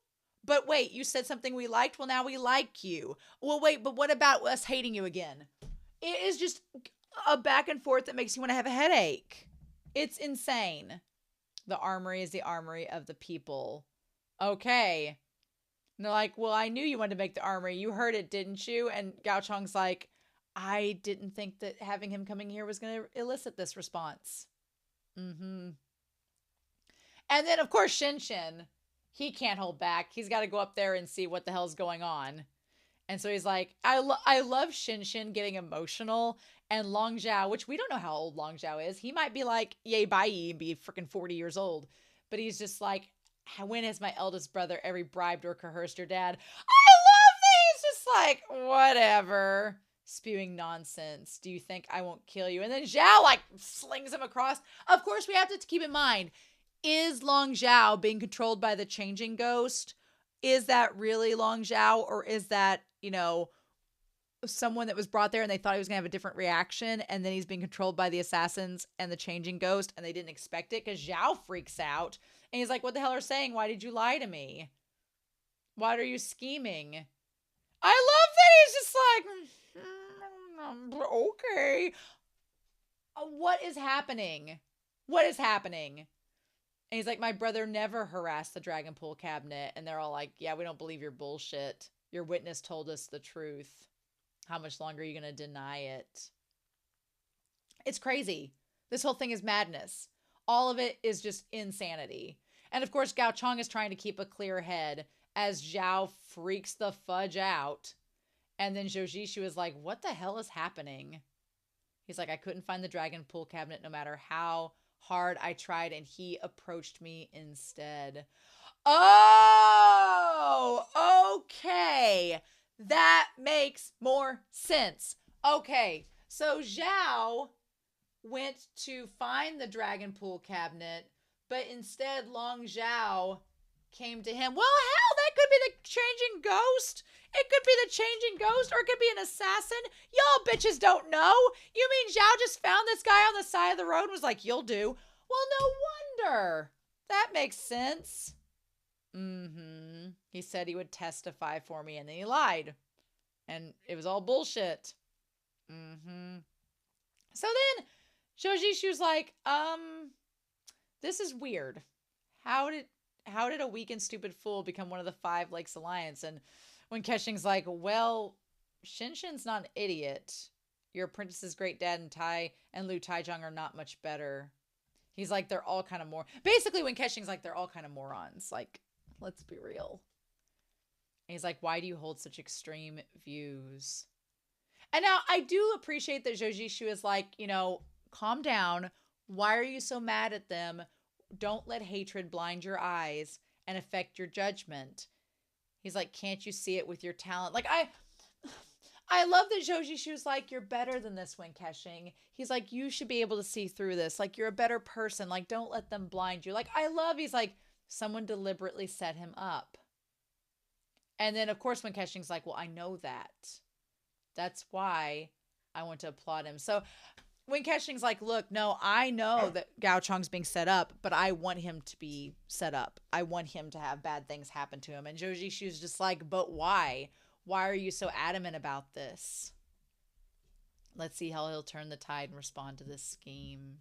But wait, you said something we liked? Well, now we like you. Well, wait, but what about us hating you again? It is just a back and forth that makes you want to have a headache. It's insane. The armory is the armory of the people. Okay. And they're like, well, I knew you wanted to make the armory. You heard it, didn't you? And Gao Chong's like, I didn't think that having him coming here was going to elicit this response. And then, of course, Shin, he can't hold back. He's got to go up there and see what the hell's going on. And so he's like, I love Shin getting emotional. And Long Zhao, which we don't know how old Long Zhao is. He might be like, yay, bye, and be freaking 40 years old. But he's just like, when has my eldest brother ever bribed or coerced your dad? I love that he's just like, whatever. Spewing nonsense. Do you think I won't kill you? And then Zhao like slings him across. Of course, we have to keep in mind, is Long Zhao being controlled by the changing ghost? Is that really Long Zhao? Or is that, someone that was brought there and they thought he was going to have a different reaction, and then he's being controlled by the assassins and the changing ghost, and they didn't expect it because Zhao freaks out. And he's like, what the hell are saying? Why did you lie to me? Why are you scheming? I love that he's just like, okay. What is happening? What is happening? And he's like, my brother never harassed the Dragon Pool cabinet. And they're all like, yeah, we don't believe your bullshit. Your witness told us the truth. How much longer are you going to deny it? It's crazy. This whole thing is madness. All of it is just insanity. And of course, Gao Chong is trying to keep a clear head as Zhao freaks the fudge out. And then Zhou Zishu is like, what the hell is happening? He's like, I couldn't find the Dragon Pool cabinet no matter how hard I tried, and he approached me instead. Oh, okay. That makes more sense. Okay, so Zhao went to find the Dragon Pool cabinet, but instead Long Zhao came to him. Well, hell, that could be the changing ghost. It could be the changing ghost, or it could be an assassin. Y'all bitches don't know. You mean Zhao just found this guy on the side of the road and was like, you'll do? Well, no wonder. That makes sense. He said he would testify for me, and then he lied. And it was all bullshit. So then Zhou Zishu's like, this is weird. how did a weak and stupid fool become one of the 5 Lakes Alliance? And when Keshing's like, well, Shinshin's not an idiot. Your apprentices Great Dad and Tai and Liu Taizhong are not much better. He's like, they're all kind of more. Basically, when Keshing's like, they're all kind of morons. Like, let's be real. And he's like, why do you hold such extreme views? And now I do appreciate that Zhou Zishu is like, you know, calm down. Why are you so mad at them? Don't let hatred blind your eyes and affect your judgment. He's like, can't you see it with your talent? Like, I love that Zhou Zishu's like, you're better than this, Wen Keshing. He's like, you should be able to see through this. Like, you're a better person. Like, don't let them blind you. Like, he's like, someone deliberately set him up. And then, of course, Wen Keshing's like, well, I know that. That's why I want to applaud him. So Wen Keshing's like, look, no, I know that Gao Chong's being set up, but I want him to be set up. I want him to have bad things happen to him. And Zhou Zishu's just like, but why? Why are you so adamant about this? Let's see how he'll turn the tide and respond to this scheme.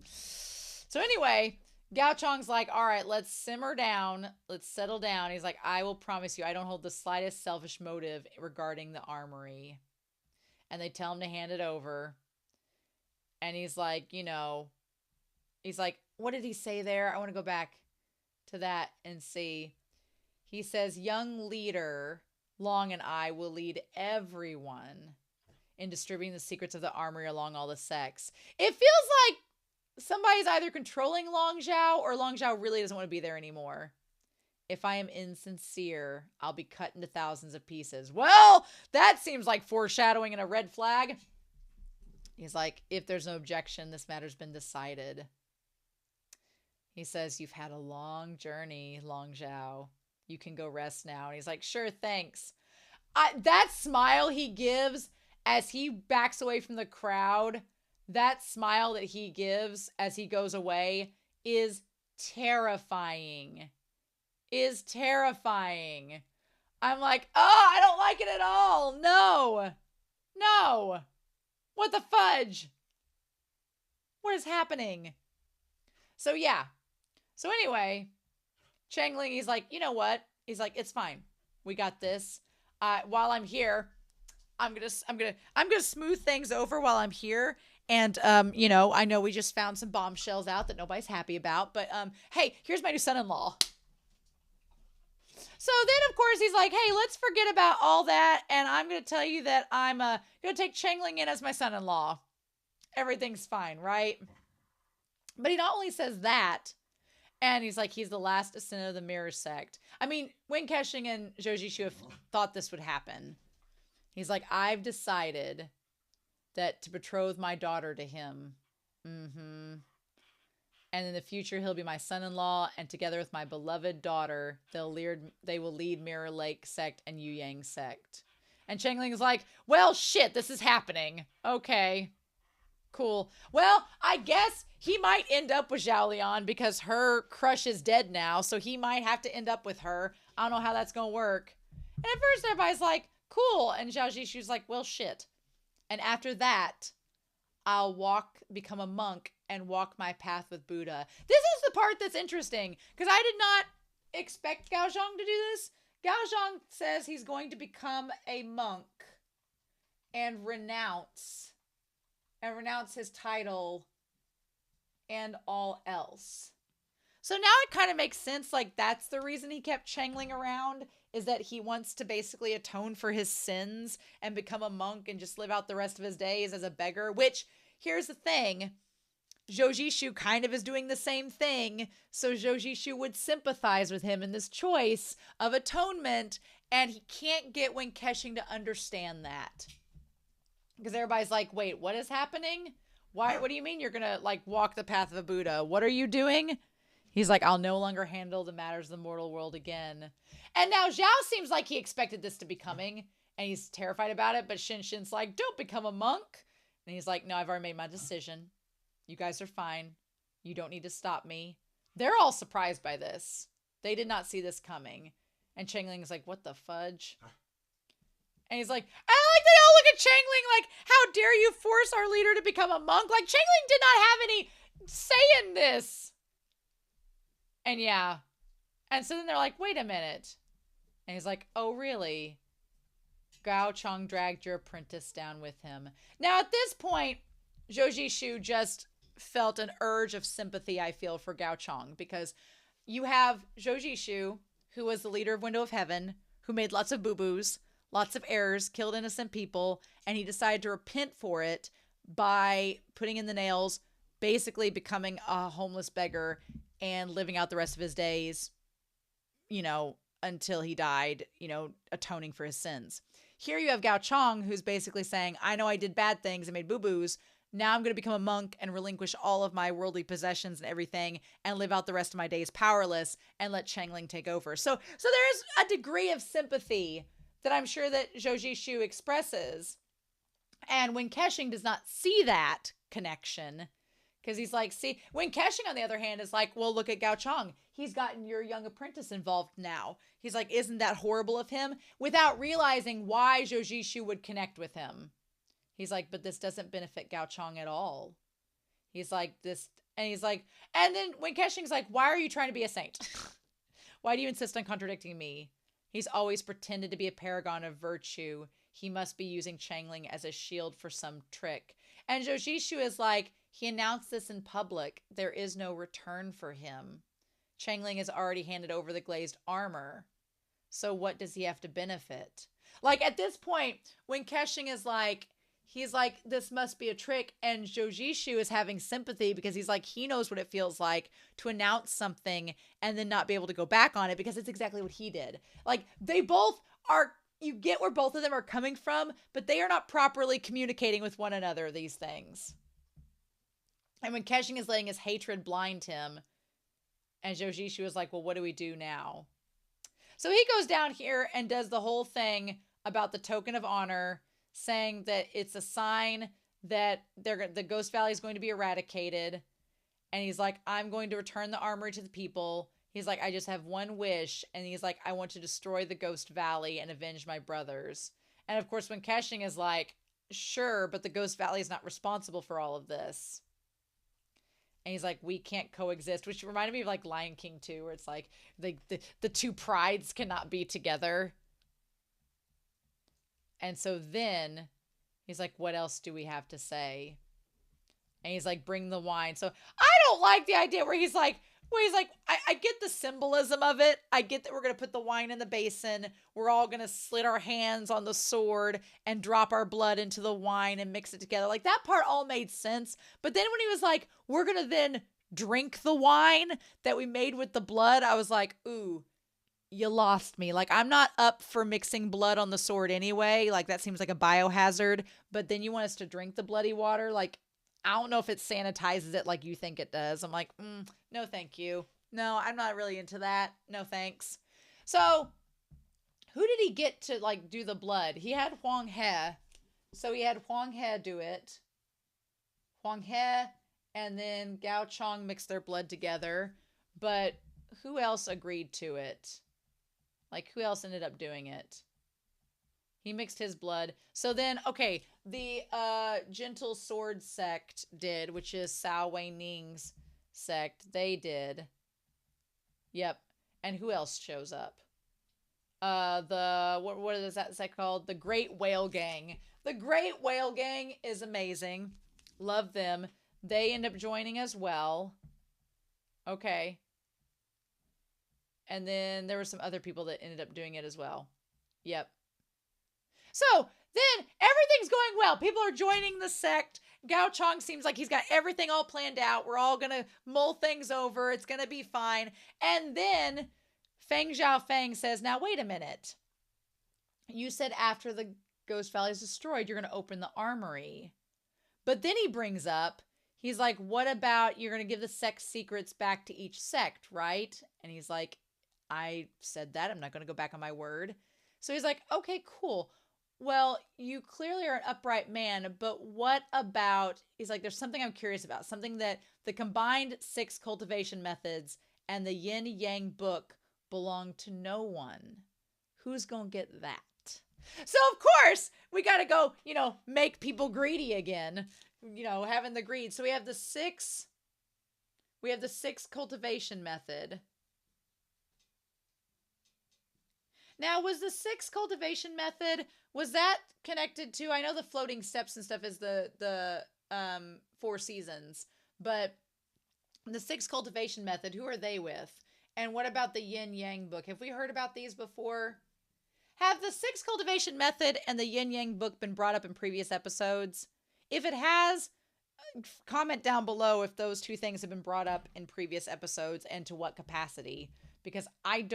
So anyway, Gao Chong's like, all right, let's simmer down. Let's settle down. He's like, I will promise you, I don't hold the slightest selfish motive regarding the armory. And they tell him to hand it over. And he's like, you know, he's like, what did he say there? I want to go back to that and see. He says, young leader Long and I will lead everyone in distributing the secrets of the armory along all the sects. It feels like somebody's either controlling Long Zhao or Long Zhao really doesn't want to be there anymore. If I am insincere, I'll be cut into thousands of pieces. Well, that seems like foreshadowing and a red flag. He's like, if there's no objection, this matter's been decided. He says, you've had a long journey, Long Zhao. You can go rest now. And he's like, sure, thanks. That smile he gives as he backs away from the crowd, that smile that he gives as he goes away is terrifying. Is terrifying. I'm like, oh, I don't like it at all. No. No. What the fudge? What is happening? So yeah. So anyway, Changling, he's like, you know what? He's like, it's fine. We got this. While I'm here, I'm gonna smooth things over while I'm here. And you know, I know we just found some bombshells out that nobody's happy about, but hey, here's my new son-in-law. So then, of course, he's like, hey, let's forget about all that, and I'm going to tell you that I'm going to take Changling in as my son-in-law. Everything's fine, right? But he not only says that, and he's like, he's the last descendant of the Mirror Sect. I mean, Wen Keshing and Zhou Zishu have thought this would happen. He's like, I've decided that to betroth my daughter to him. And in the future, he'll be my son-in-law, and together with my beloved daughter, they will lead Mirror Lake Sect and Yu Yang Sect. And Changling is like, well, shit, this is happening. Okay, cool. Well, I guess he might end up with Zhao Lian because her crush is dead now, so he might have to end up with her. I don't know how that's going to work. And at first, everybody's like, cool. And Zhao Zishu's like, well, shit. And after that, I'll become a monk and walk my path with Buddha. This is the part that's interesting because I did not expect Gao Chong to do this. Gao Chong says he's going to become a monk and renounce his title and all else. So now it kind of makes sense. Like, that's the reason he kept Changling around, is that he wants to basically atone for his sins and become a monk and just live out the rest of his days as a beggar, which, here's the thing, Zhou Zishu kind of is doing the same thing, so Zhou Zishu would sympathize with him in this choice of atonement, and he can't get Wen Keshing to understand that. Because everybody's like, wait, what is happening? Why? What do you mean you're going to, like, walk the path of a Buddha? What are you doing? He's like, I'll no longer handle the matters of the mortal world again. And now Zhao seems like he expected this to be coming, and he's terrified about it, but Shin's like, don't become a monk. And he's like, no, I've already made my decision. You guys are fine. You don't need to stop me. They're all surprised by this. They did not see this coming. And Changling is like, what the fudge? And he's like, I like they all look at Changling like, how dare you force our leader to become a monk? Like, Changling did not have any say in this. And yeah. And so then they're like, wait a minute. And he's like, oh, really? Gao Chong dragged your apprentice down with him. Now, at this point, Zhou Zishu just felt an urge of sympathy, I feel, for Gao Chong, because you have Zhou Zishu, who was the leader of Window of Heaven, who made lots of boo-boos, lots of errors, killed innocent people, and he decided to repent for it by putting in the nails, basically becoming a homeless beggar and living out the rest of his days, you know, until he died, you know, atoning for his sins. Here you have Gao Chong, who's basically saying, I know I did bad things and made boo-boos. Now I'm going to become a monk and relinquish all of my worldly possessions and everything and live out the rest of my days powerless and let Changling take over. So there is a degree of sympathy that I'm sure that Zhou Zishu expresses. And when Keshing does not see that connection, because he's like, see, when Keshing, on the other hand, is like, well, look at Gao Chong. He's gotten your young apprentice involved now. He's like, isn't that horrible of him? Without realizing why Zhou Zishu would connect with him. He's like, but this doesn't benefit Gao Chong at all. He's like, this, and he's like, and then when Keshing's like, why are you trying to be a saint? Why do you insist on contradicting me? He's always pretended to be a paragon of virtue. He must be using Changling as a shield for some trick. And Zhou Zishu is like, he announced this in public. There is no return for him. Changling has already handed over the glazed armor. So what does he have to benefit? Like, at this point, when Keshing is like, he's like, this must be a trick. And Zhou Zishu is having sympathy because he's like, he knows what it feels like to announce something and then not be able to go back on it, because it's exactly what he did. Like, they both are, you get where both of them are coming from, but they are not properly communicating with one another, these things. And when Keshing is letting his hatred blind him, and Zhou Zishu is like, well, what do we do now? So he goes down here and does the whole thing about the token of honor, saying that it's a sign that the Ghost Valley is going to be eradicated. And he's like, I'm going to return the armory to the people. He's like, I just have one wish. And he's like, I want to destroy the Ghost Valley and avenge my brothers. And of course, when Keshing is like, sure, but the Ghost Valley is not responsible for all of this. And he's like, we can't coexist, which reminded me of like Lion King 2, where it's like the two prides cannot be together. And so then he's like, what else do we have to say? And he's like, bring the wine. So I don't like the idea where he's like, I get the symbolism of it. I get that we're going to put the wine in the basin. We're all going to slit our hands on the sword and drop our blood into the wine and mix it together. Like, that part all made sense. But then when he was like, we're going to then drink the wine that we made with the blood, I was like, ooh, you lost me. Like, I'm not up for mixing blood on the sword anyway. Like, that seems like a biohazard. But then you want us to drink the bloody water? Like, I don't know if it sanitizes it like you think it does. I'm like, no, thank you. No, I'm not really into that. No, thanks. So who did he get to like do the blood? He had Huang He. So he had Huang He do it. Huang He and then Gao Chong mixed their blood together. But who else agreed to it? Like, who else ended up doing it? He mixed his blood. So then, okay, the Gentle Sword sect did, which is Cao Wei Ning's sect. They did. Yep. And who else shows up? What is that sect called? The Great Whale Gang. The Great Whale Gang is amazing. Love them. They end up joining as well. Okay. And then there were some other people that ended up doing it as well. Yep. So then everything's going well. People are joining the sect. Gao Chong seems like he's got everything all planned out. We're all going to mull things over. It's going to be fine. And then Feng Zhaofeng says, now, wait a minute. You said after the Ghost Valley is destroyed, you're going to open the armory. But then he brings up, he's like, what about you're going to give the sect secrets back to each sect, right? And he's like, I said that. I'm not going to go back on my word. So he's like, okay, cool. Well, you clearly are an upright man, but what about, he's like, there's something I'm curious about, something that the combined 6 cultivation methods and the yin yang book belong to no one. Who's going to get that? So of course we got to go, make people greedy again, having the greed. So we have the 6 cultivation method. Now, was the 6 cultivation method, was that connected to, I know the floating steps and stuff is the 4 seasons, but the 6 cultivation method, who are they with? And what about the yin yang book? Have we heard about these before? Have the 6 cultivation method and the yin yang book been brought up in previous episodes? If it has, comment down below if those 2 things have been brought up in previous episodes and to what capacity, because I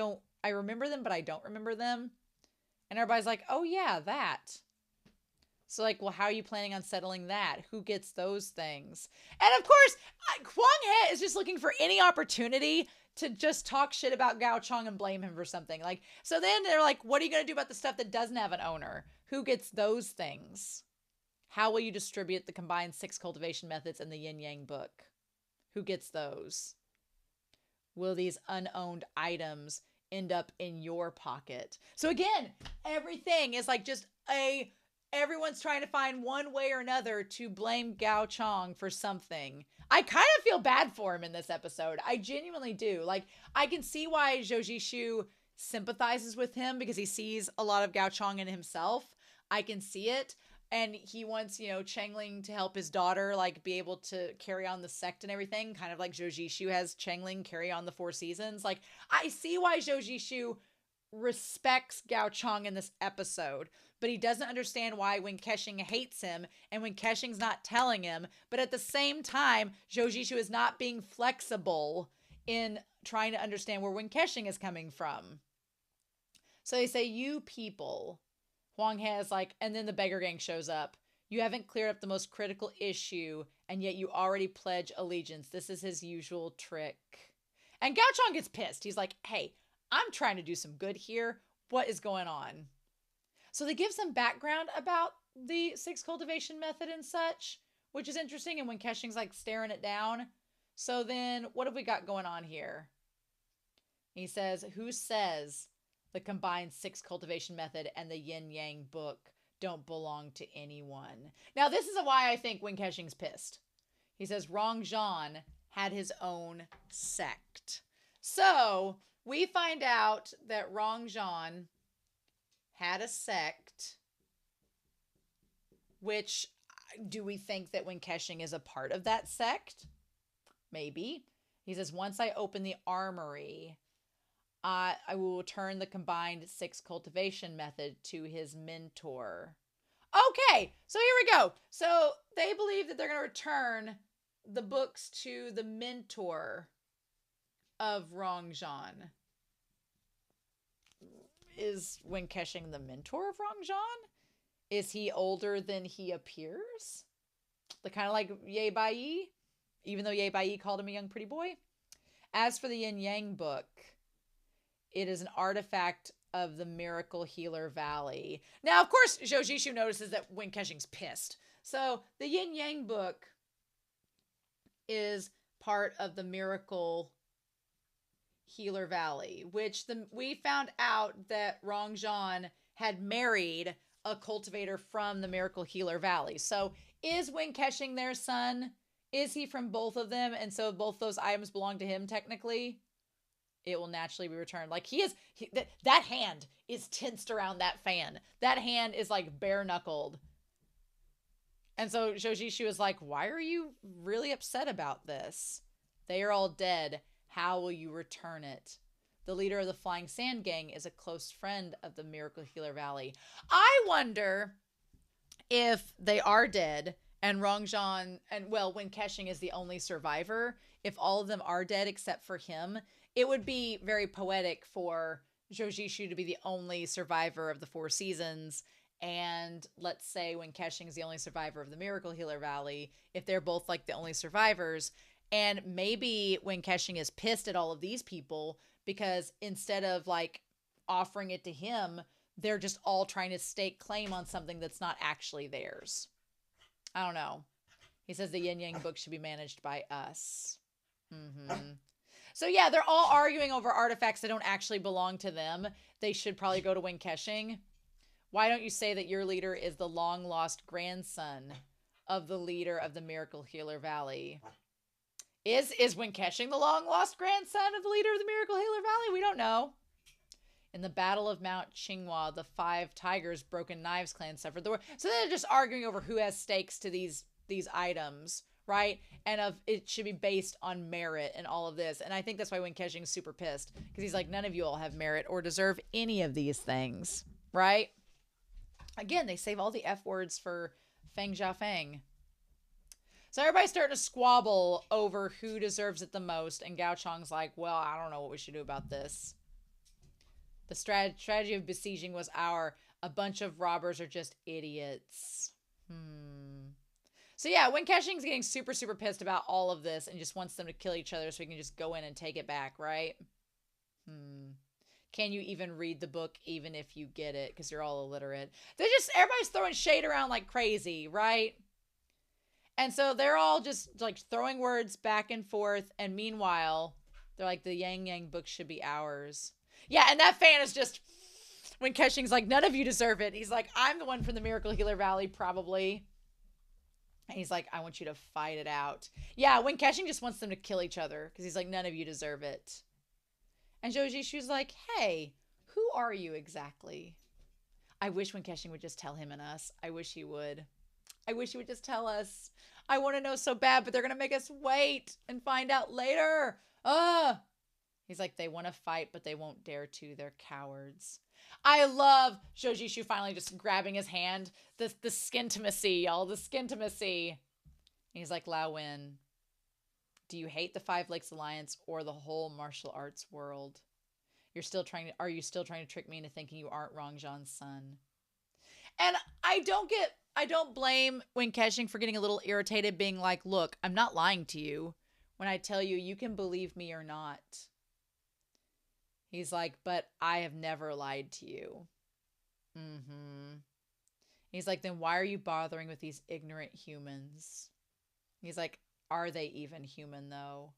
remember them, but I don't remember them. And everybody's like, oh yeah, that. So like, well, how are you planning on settling that? Who gets those things? And of course, Huang He is just looking for any opportunity to just talk shit about Gao Chong and blame him for something. Like, so then they're like, what are you going to do about the stuff that doesn't have an owner? Who gets those things? How will you distribute the combined 6 cultivation methods in the yin yang book? Who gets those? Will these unowned items end up in your pocket? So again, everything is like just everyone's trying to find one way or another to blame Gao Chong for something. I kind of feel bad for him in this episode. I genuinely do. Like, I can see why Zhou Zishu sympathizes with him because he sees a lot of Gao Chong in himself. I can see it. And he wants, Changling to help his daughter, like, be able to carry on the sect and everything. Kind of like Zhou Zishu has Changling carry on the 4 seasons. Like, I see why Zhou Zishu respects Gao Chong in this episode. But he doesn't understand why Wen Kexing hates him and Wen Kexing's not telling him. But at the same time, Zhou Zishu is not being flexible in trying to understand where Wen Kexing is coming from. So they say, you people. Huang He is like, and then the beggar gang shows up. You haven't cleared up the most critical issue, and yet you already pledge allegiance. This is his usual trick. And Gao Chong gets pissed. He's like, hey, I'm trying to do some good here. What is going on? So they give some background about the 6 cultivation method and such, which is interesting. And when Kexing's like staring it down. So then what have we got going on here? He says, who says the combined 6 cultivation method and the yin yang book don't belong to anyone? Now, this is why I think Wen Kexing's pissed. He says Rongzhan had his own sect. So we find out that Rongzhan had a sect, which, do we think that Wen Kexing is a part of that sect? Maybe. He says, once I open the armory, I will return the combined 6 cultivation method to his mentor. Okay, so here we go. So they believe that they're going to return the books to the mentor of Rongzhan. Is Wen Kexing the mentor of Rongzhan? Is he older than he appears? The kind of like Ye Bai, even though Ye Bai called him a young pretty boy. As for the Yin Yang book, it is an artifact of the Miracle Healer Valley. Now, of course, Zhou Zishu notices that Wen Kexing's pissed. So the Yin Yang book is part of the Miracle Healer Valley, which we found out that Rongzhan had married a cultivator from the Miracle Healer Valley. So is Wen Kexing their son? Is he from both of them? And so both those items belong to him technically? It will naturally be returned. Like that hand is tensed around that fan. That hand is like bare knuckled. And so Zhou Zishu is like, why are you really upset about this? They are all dead. How will you return it? The leader of the Flying Sand Gang is a close friend of the Miracle Healer Valley. I wonder if they are dead and Rongzhan and, well, Wen Kexing is the only survivor. If all of them are dead except for him, it would be very poetic for Zhou Zishu to be the only survivor of the 4 seasons. And let's say Wen Kexing is the only survivor of the Miracle Healer Valley. If they're both like the only survivors. And maybe Wen Kexing is pissed at all of these people because instead of like offering it to him, they're just all trying to stake claim on something that's not actually theirs. I don't know. He says the Yin Yang book should be managed by us. So yeah, they're all arguing over artifacts that don't actually belong to them. They should probably go to Wen Kexing. Why don't you say that your leader is the long lost grandson of the leader of the Miracle Healer Valley? Is Wen Kexing the long-lost grandson of the leader of the Miracle Healer Valley? We don't know. In the Battle of Mount Qinghua, the 5 tigers broken knives clan suffered the war. So they're just arguing over who has stakes to these items, right? And of it should be based on merit and all of this. And I think that's why Wen Kexing's super pissed, because he's like, none of you all have merit or deserve any of these things, right? Again, they save all the F words for Feng Xiaofeng. So everybody's starting to squabble over who deserves it the most, and Gao Chong's like, well, I don't know what we should do about this. The strategy of besieging was a bunch of robbers are just idiots. So yeah, Wen Kexing's getting super, super pissed about all of this and just wants them to kill each other so he can just go in and take it back, right? Can you even read the book even if you get it? Because you're all illiterate. Everybody's throwing shade around like crazy, right? And so they're all just like throwing words back and forth. And meanwhile, they're like, the Yang Yang book should be ours. Yeah, and that fan is just, Wen Kexing's like, none of you deserve it. He's like, I'm the one from the Miracle Healer Valley, probably. And he's like, I want you to fight it out. Yeah, Wen Kexing just wants them to kill each other because he's like, none of you deserve it. And Zhou Zishu's like, hey, who are you exactly? I wish Wen Kexing would just tell him and us. I wish he would. I wish he would just tell us. I want to know so bad, but they're going to make us wait and find out later. He's like, they want to fight, but they won't dare to. They're cowards. I love Zhou Zishu finally just grabbing his hand. The skintimacy, y'all. The skintimacy. He's like, Lao Wen, do you hate the Five Lakes Alliance or the whole martial arts world? Are you still trying to trick me into thinking you aren't Rongzhan's son? And I don't blame Wen Kexing for getting a little irritated, being like, look, I'm not lying to you when I tell you you can believe me or not. He's like, but I have never lied to you. He's like, then why are you bothering with these ignorant humans? He's like, are they even human though?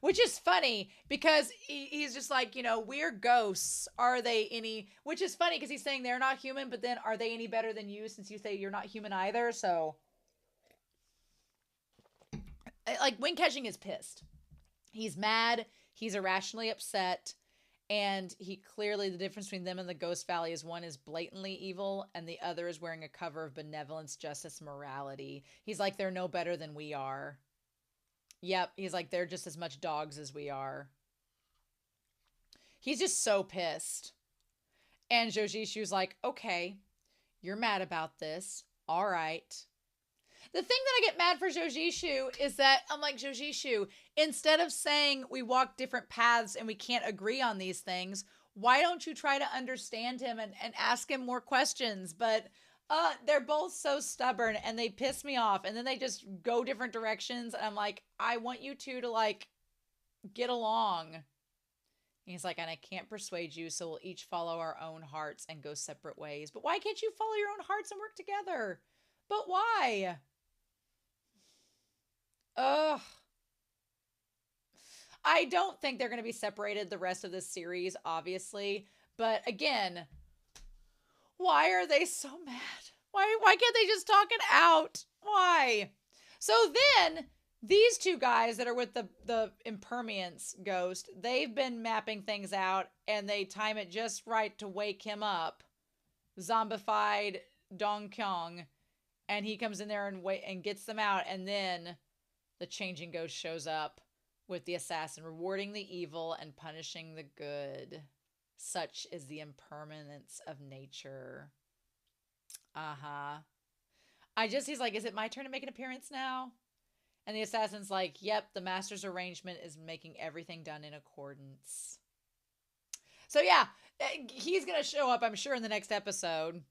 Which is funny because he's just like, we're ghosts. Are they any, which is funny because he's saying they're not human, but then are they any better than you since you say you're not human either? So like Wen Kexing is pissed. He's mad. He's irrationally upset. And he clearly, the difference between them and the Ghost Valley is one is blatantly evil and the other is wearing a cover of benevolence, justice, morality. He's like, they're no better than we are. Yep. He's like, they're just as much dogs as we are. He's just so pissed. And Zhou Zishu's like, okay, you're mad about this. All right. The thing that I get mad for Zhou Zishu is that I'm like, Zhou Zishu, instead of saying we walk different paths and we can't agree on these things, why don't you try to understand him and ask him more questions? But they're both so stubborn and they piss me off. And then they just go different directions. And I'm like, I want you two to like get along. And he's like, and I can't persuade you, so we'll each follow our own hearts and go separate ways. But why can't you follow your own hearts and work together? But why? Ugh. I don't think they're going to be separated the rest of this series, obviously. But again, why are they so mad? Why can't they just talk it out? Why? So then these two guys that are with the impermanence ghost, they've been mapping things out and they time it just right to wake him up. Zombified Dong Kyung. And he comes in there and gets them out. And then the changing ghost shows up with the assassin, rewarding the evil and punishing the good. Such is the impermanence of nature. He's like, is it my turn to make an appearance now? And the assassin's like, yep, the master's arrangement is making everything done in accordance. So yeah, he's going to show up, I'm sure, in the next episode.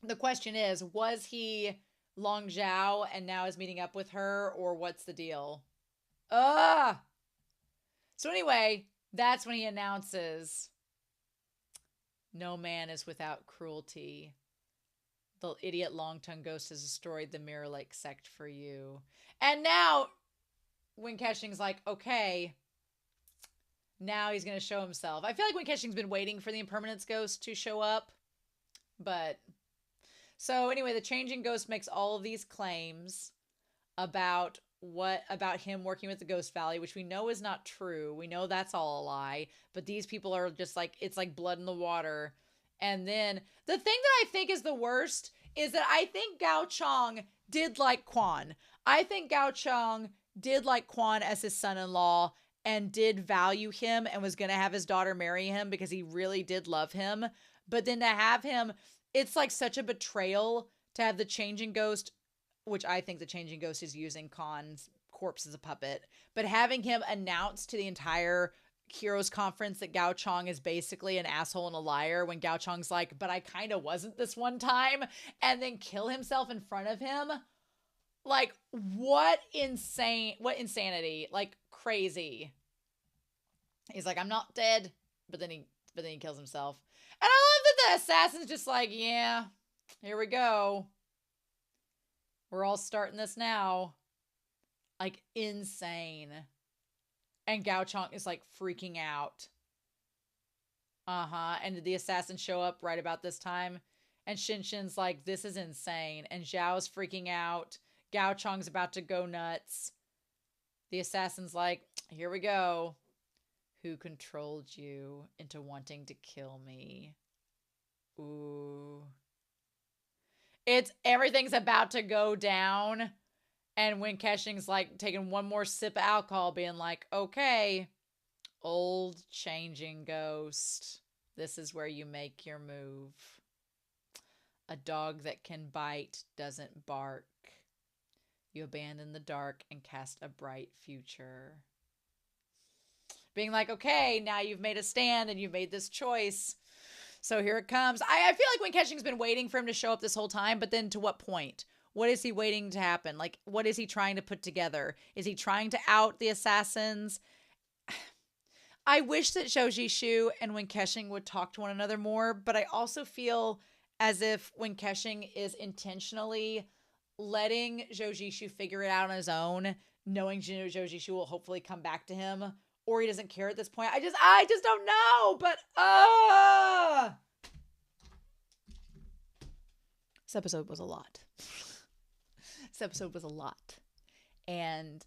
The question is, was he Long Zhao and now is meeting up with her, or what's the deal? So anyway, that's when he announces, no man is without cruelty. The idiot long-tongued ghost has destroyed the Mirror Lake sect for you. And now Wen Kexing's like, okay, now he's going to show himself. I feel like Wen Kexing's been waiting for the impermanence ghost to show up. But so anyway, the changing ghost makes all of these claims about what about him working with the Ghost Valley, which we know is not true. We know that's all a lie, but these people are just like, it's like blood in the water. And then the thing that I think is the worst is that I think Gao Chong did like Quan. I think Gao Chong did like Quan as his son-in-law and did value him and was going to have his daughter marry him because he really did love him. But then to have him, it's like such a betrayal to have the Changing Ghost, which I think the Changing Ghost is using Khan's corpse as a puppet, but having him announce to the entire Heroes Conference that Gao Chong is basically an asshole and a liar when Gao Chong's like, but I kind of wasn't this one time, and then kill himself in front of him. Like, what insanity, like crazy. He's like, I'm not dead, but then he kills himself. And I love that the assassin's just like, yeah, here we go. We're all starting this now. Like, insane. And Gao Chong is like freaking out. And did the assassins show up right about this time? And Shin's like, this is insane. And Zhao's freaking out. Gao Chong's about to go nuts. The assassin's like, here we go. Who controlled you into wanting to kill me? Ooh. Everything's about to go down. And when Keshing's like taking one more sip of alcohol, being like, okay, old Changing Ghost, this is where you make your move. A dog that can bite doesn't bark. You abandon the dark and cast a bright future. Being like, okay, now you've made a stand and you've made this choice. So here it comes. I feel like when Keshing's been waiting for him to show up this whole time, but then to what point? What is he waiting to happen? Like, what is he trying to put together? Is he trying to out the assassins? I wish that Zhou Zishu and Wen Keshing would talk to one another more, but I also feel as if Wen Keshing is intentionally letting Zhou Zishu figure it out on his own, knowing Zhou Zishu will hopefully come back to him, or he doesn't care at this point. I just don't know, but this episode was a lot. This episode was a lot. And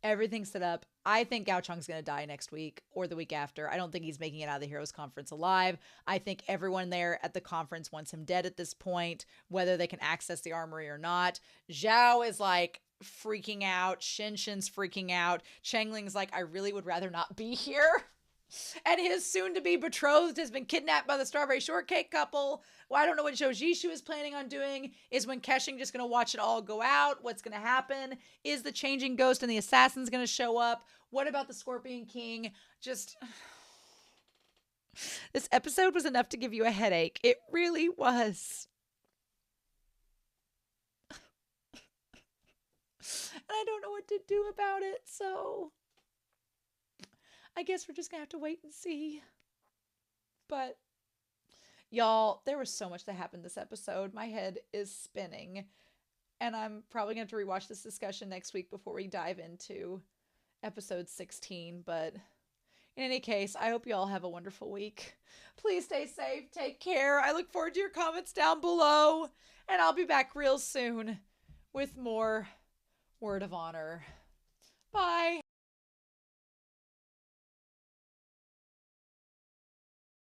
everything's set up. I think Gao Chong's going to die next week or the week after. I don't think he's making it out of the Heroes Conference alive. I think everyone there at the conference wants him dead at this point, whether they can access the armory or not. Zhao is like freaking out. Shin's freaking out. Changling's like, I really would rather not be here. And his soon-to-be betrothed has been kidnapped by the Strawberry Shortcake couple. Well, I don't know what Zhou Zishu is planning on doing. Is Wen Keshing just going to watch it all go out? What's going to happen? Is the Changing Ghost and the assassins going to show up? What about the Scorpion King? Just... This episode was enough to give you a headache. It really was. And I don't know what to do about it, so... I guess we're just going to have to wait and see. But, y'all, there was so much that happened this episode. My head is spinning. And I'm probably going to have to rewatch this discussion next week before we dive into episode 16. But in any case, I hope you all have a wonderful week. Please stay safe. Take care. I look forward to your comments down below. And I'll be back real soon with more Word of Honor. Bye.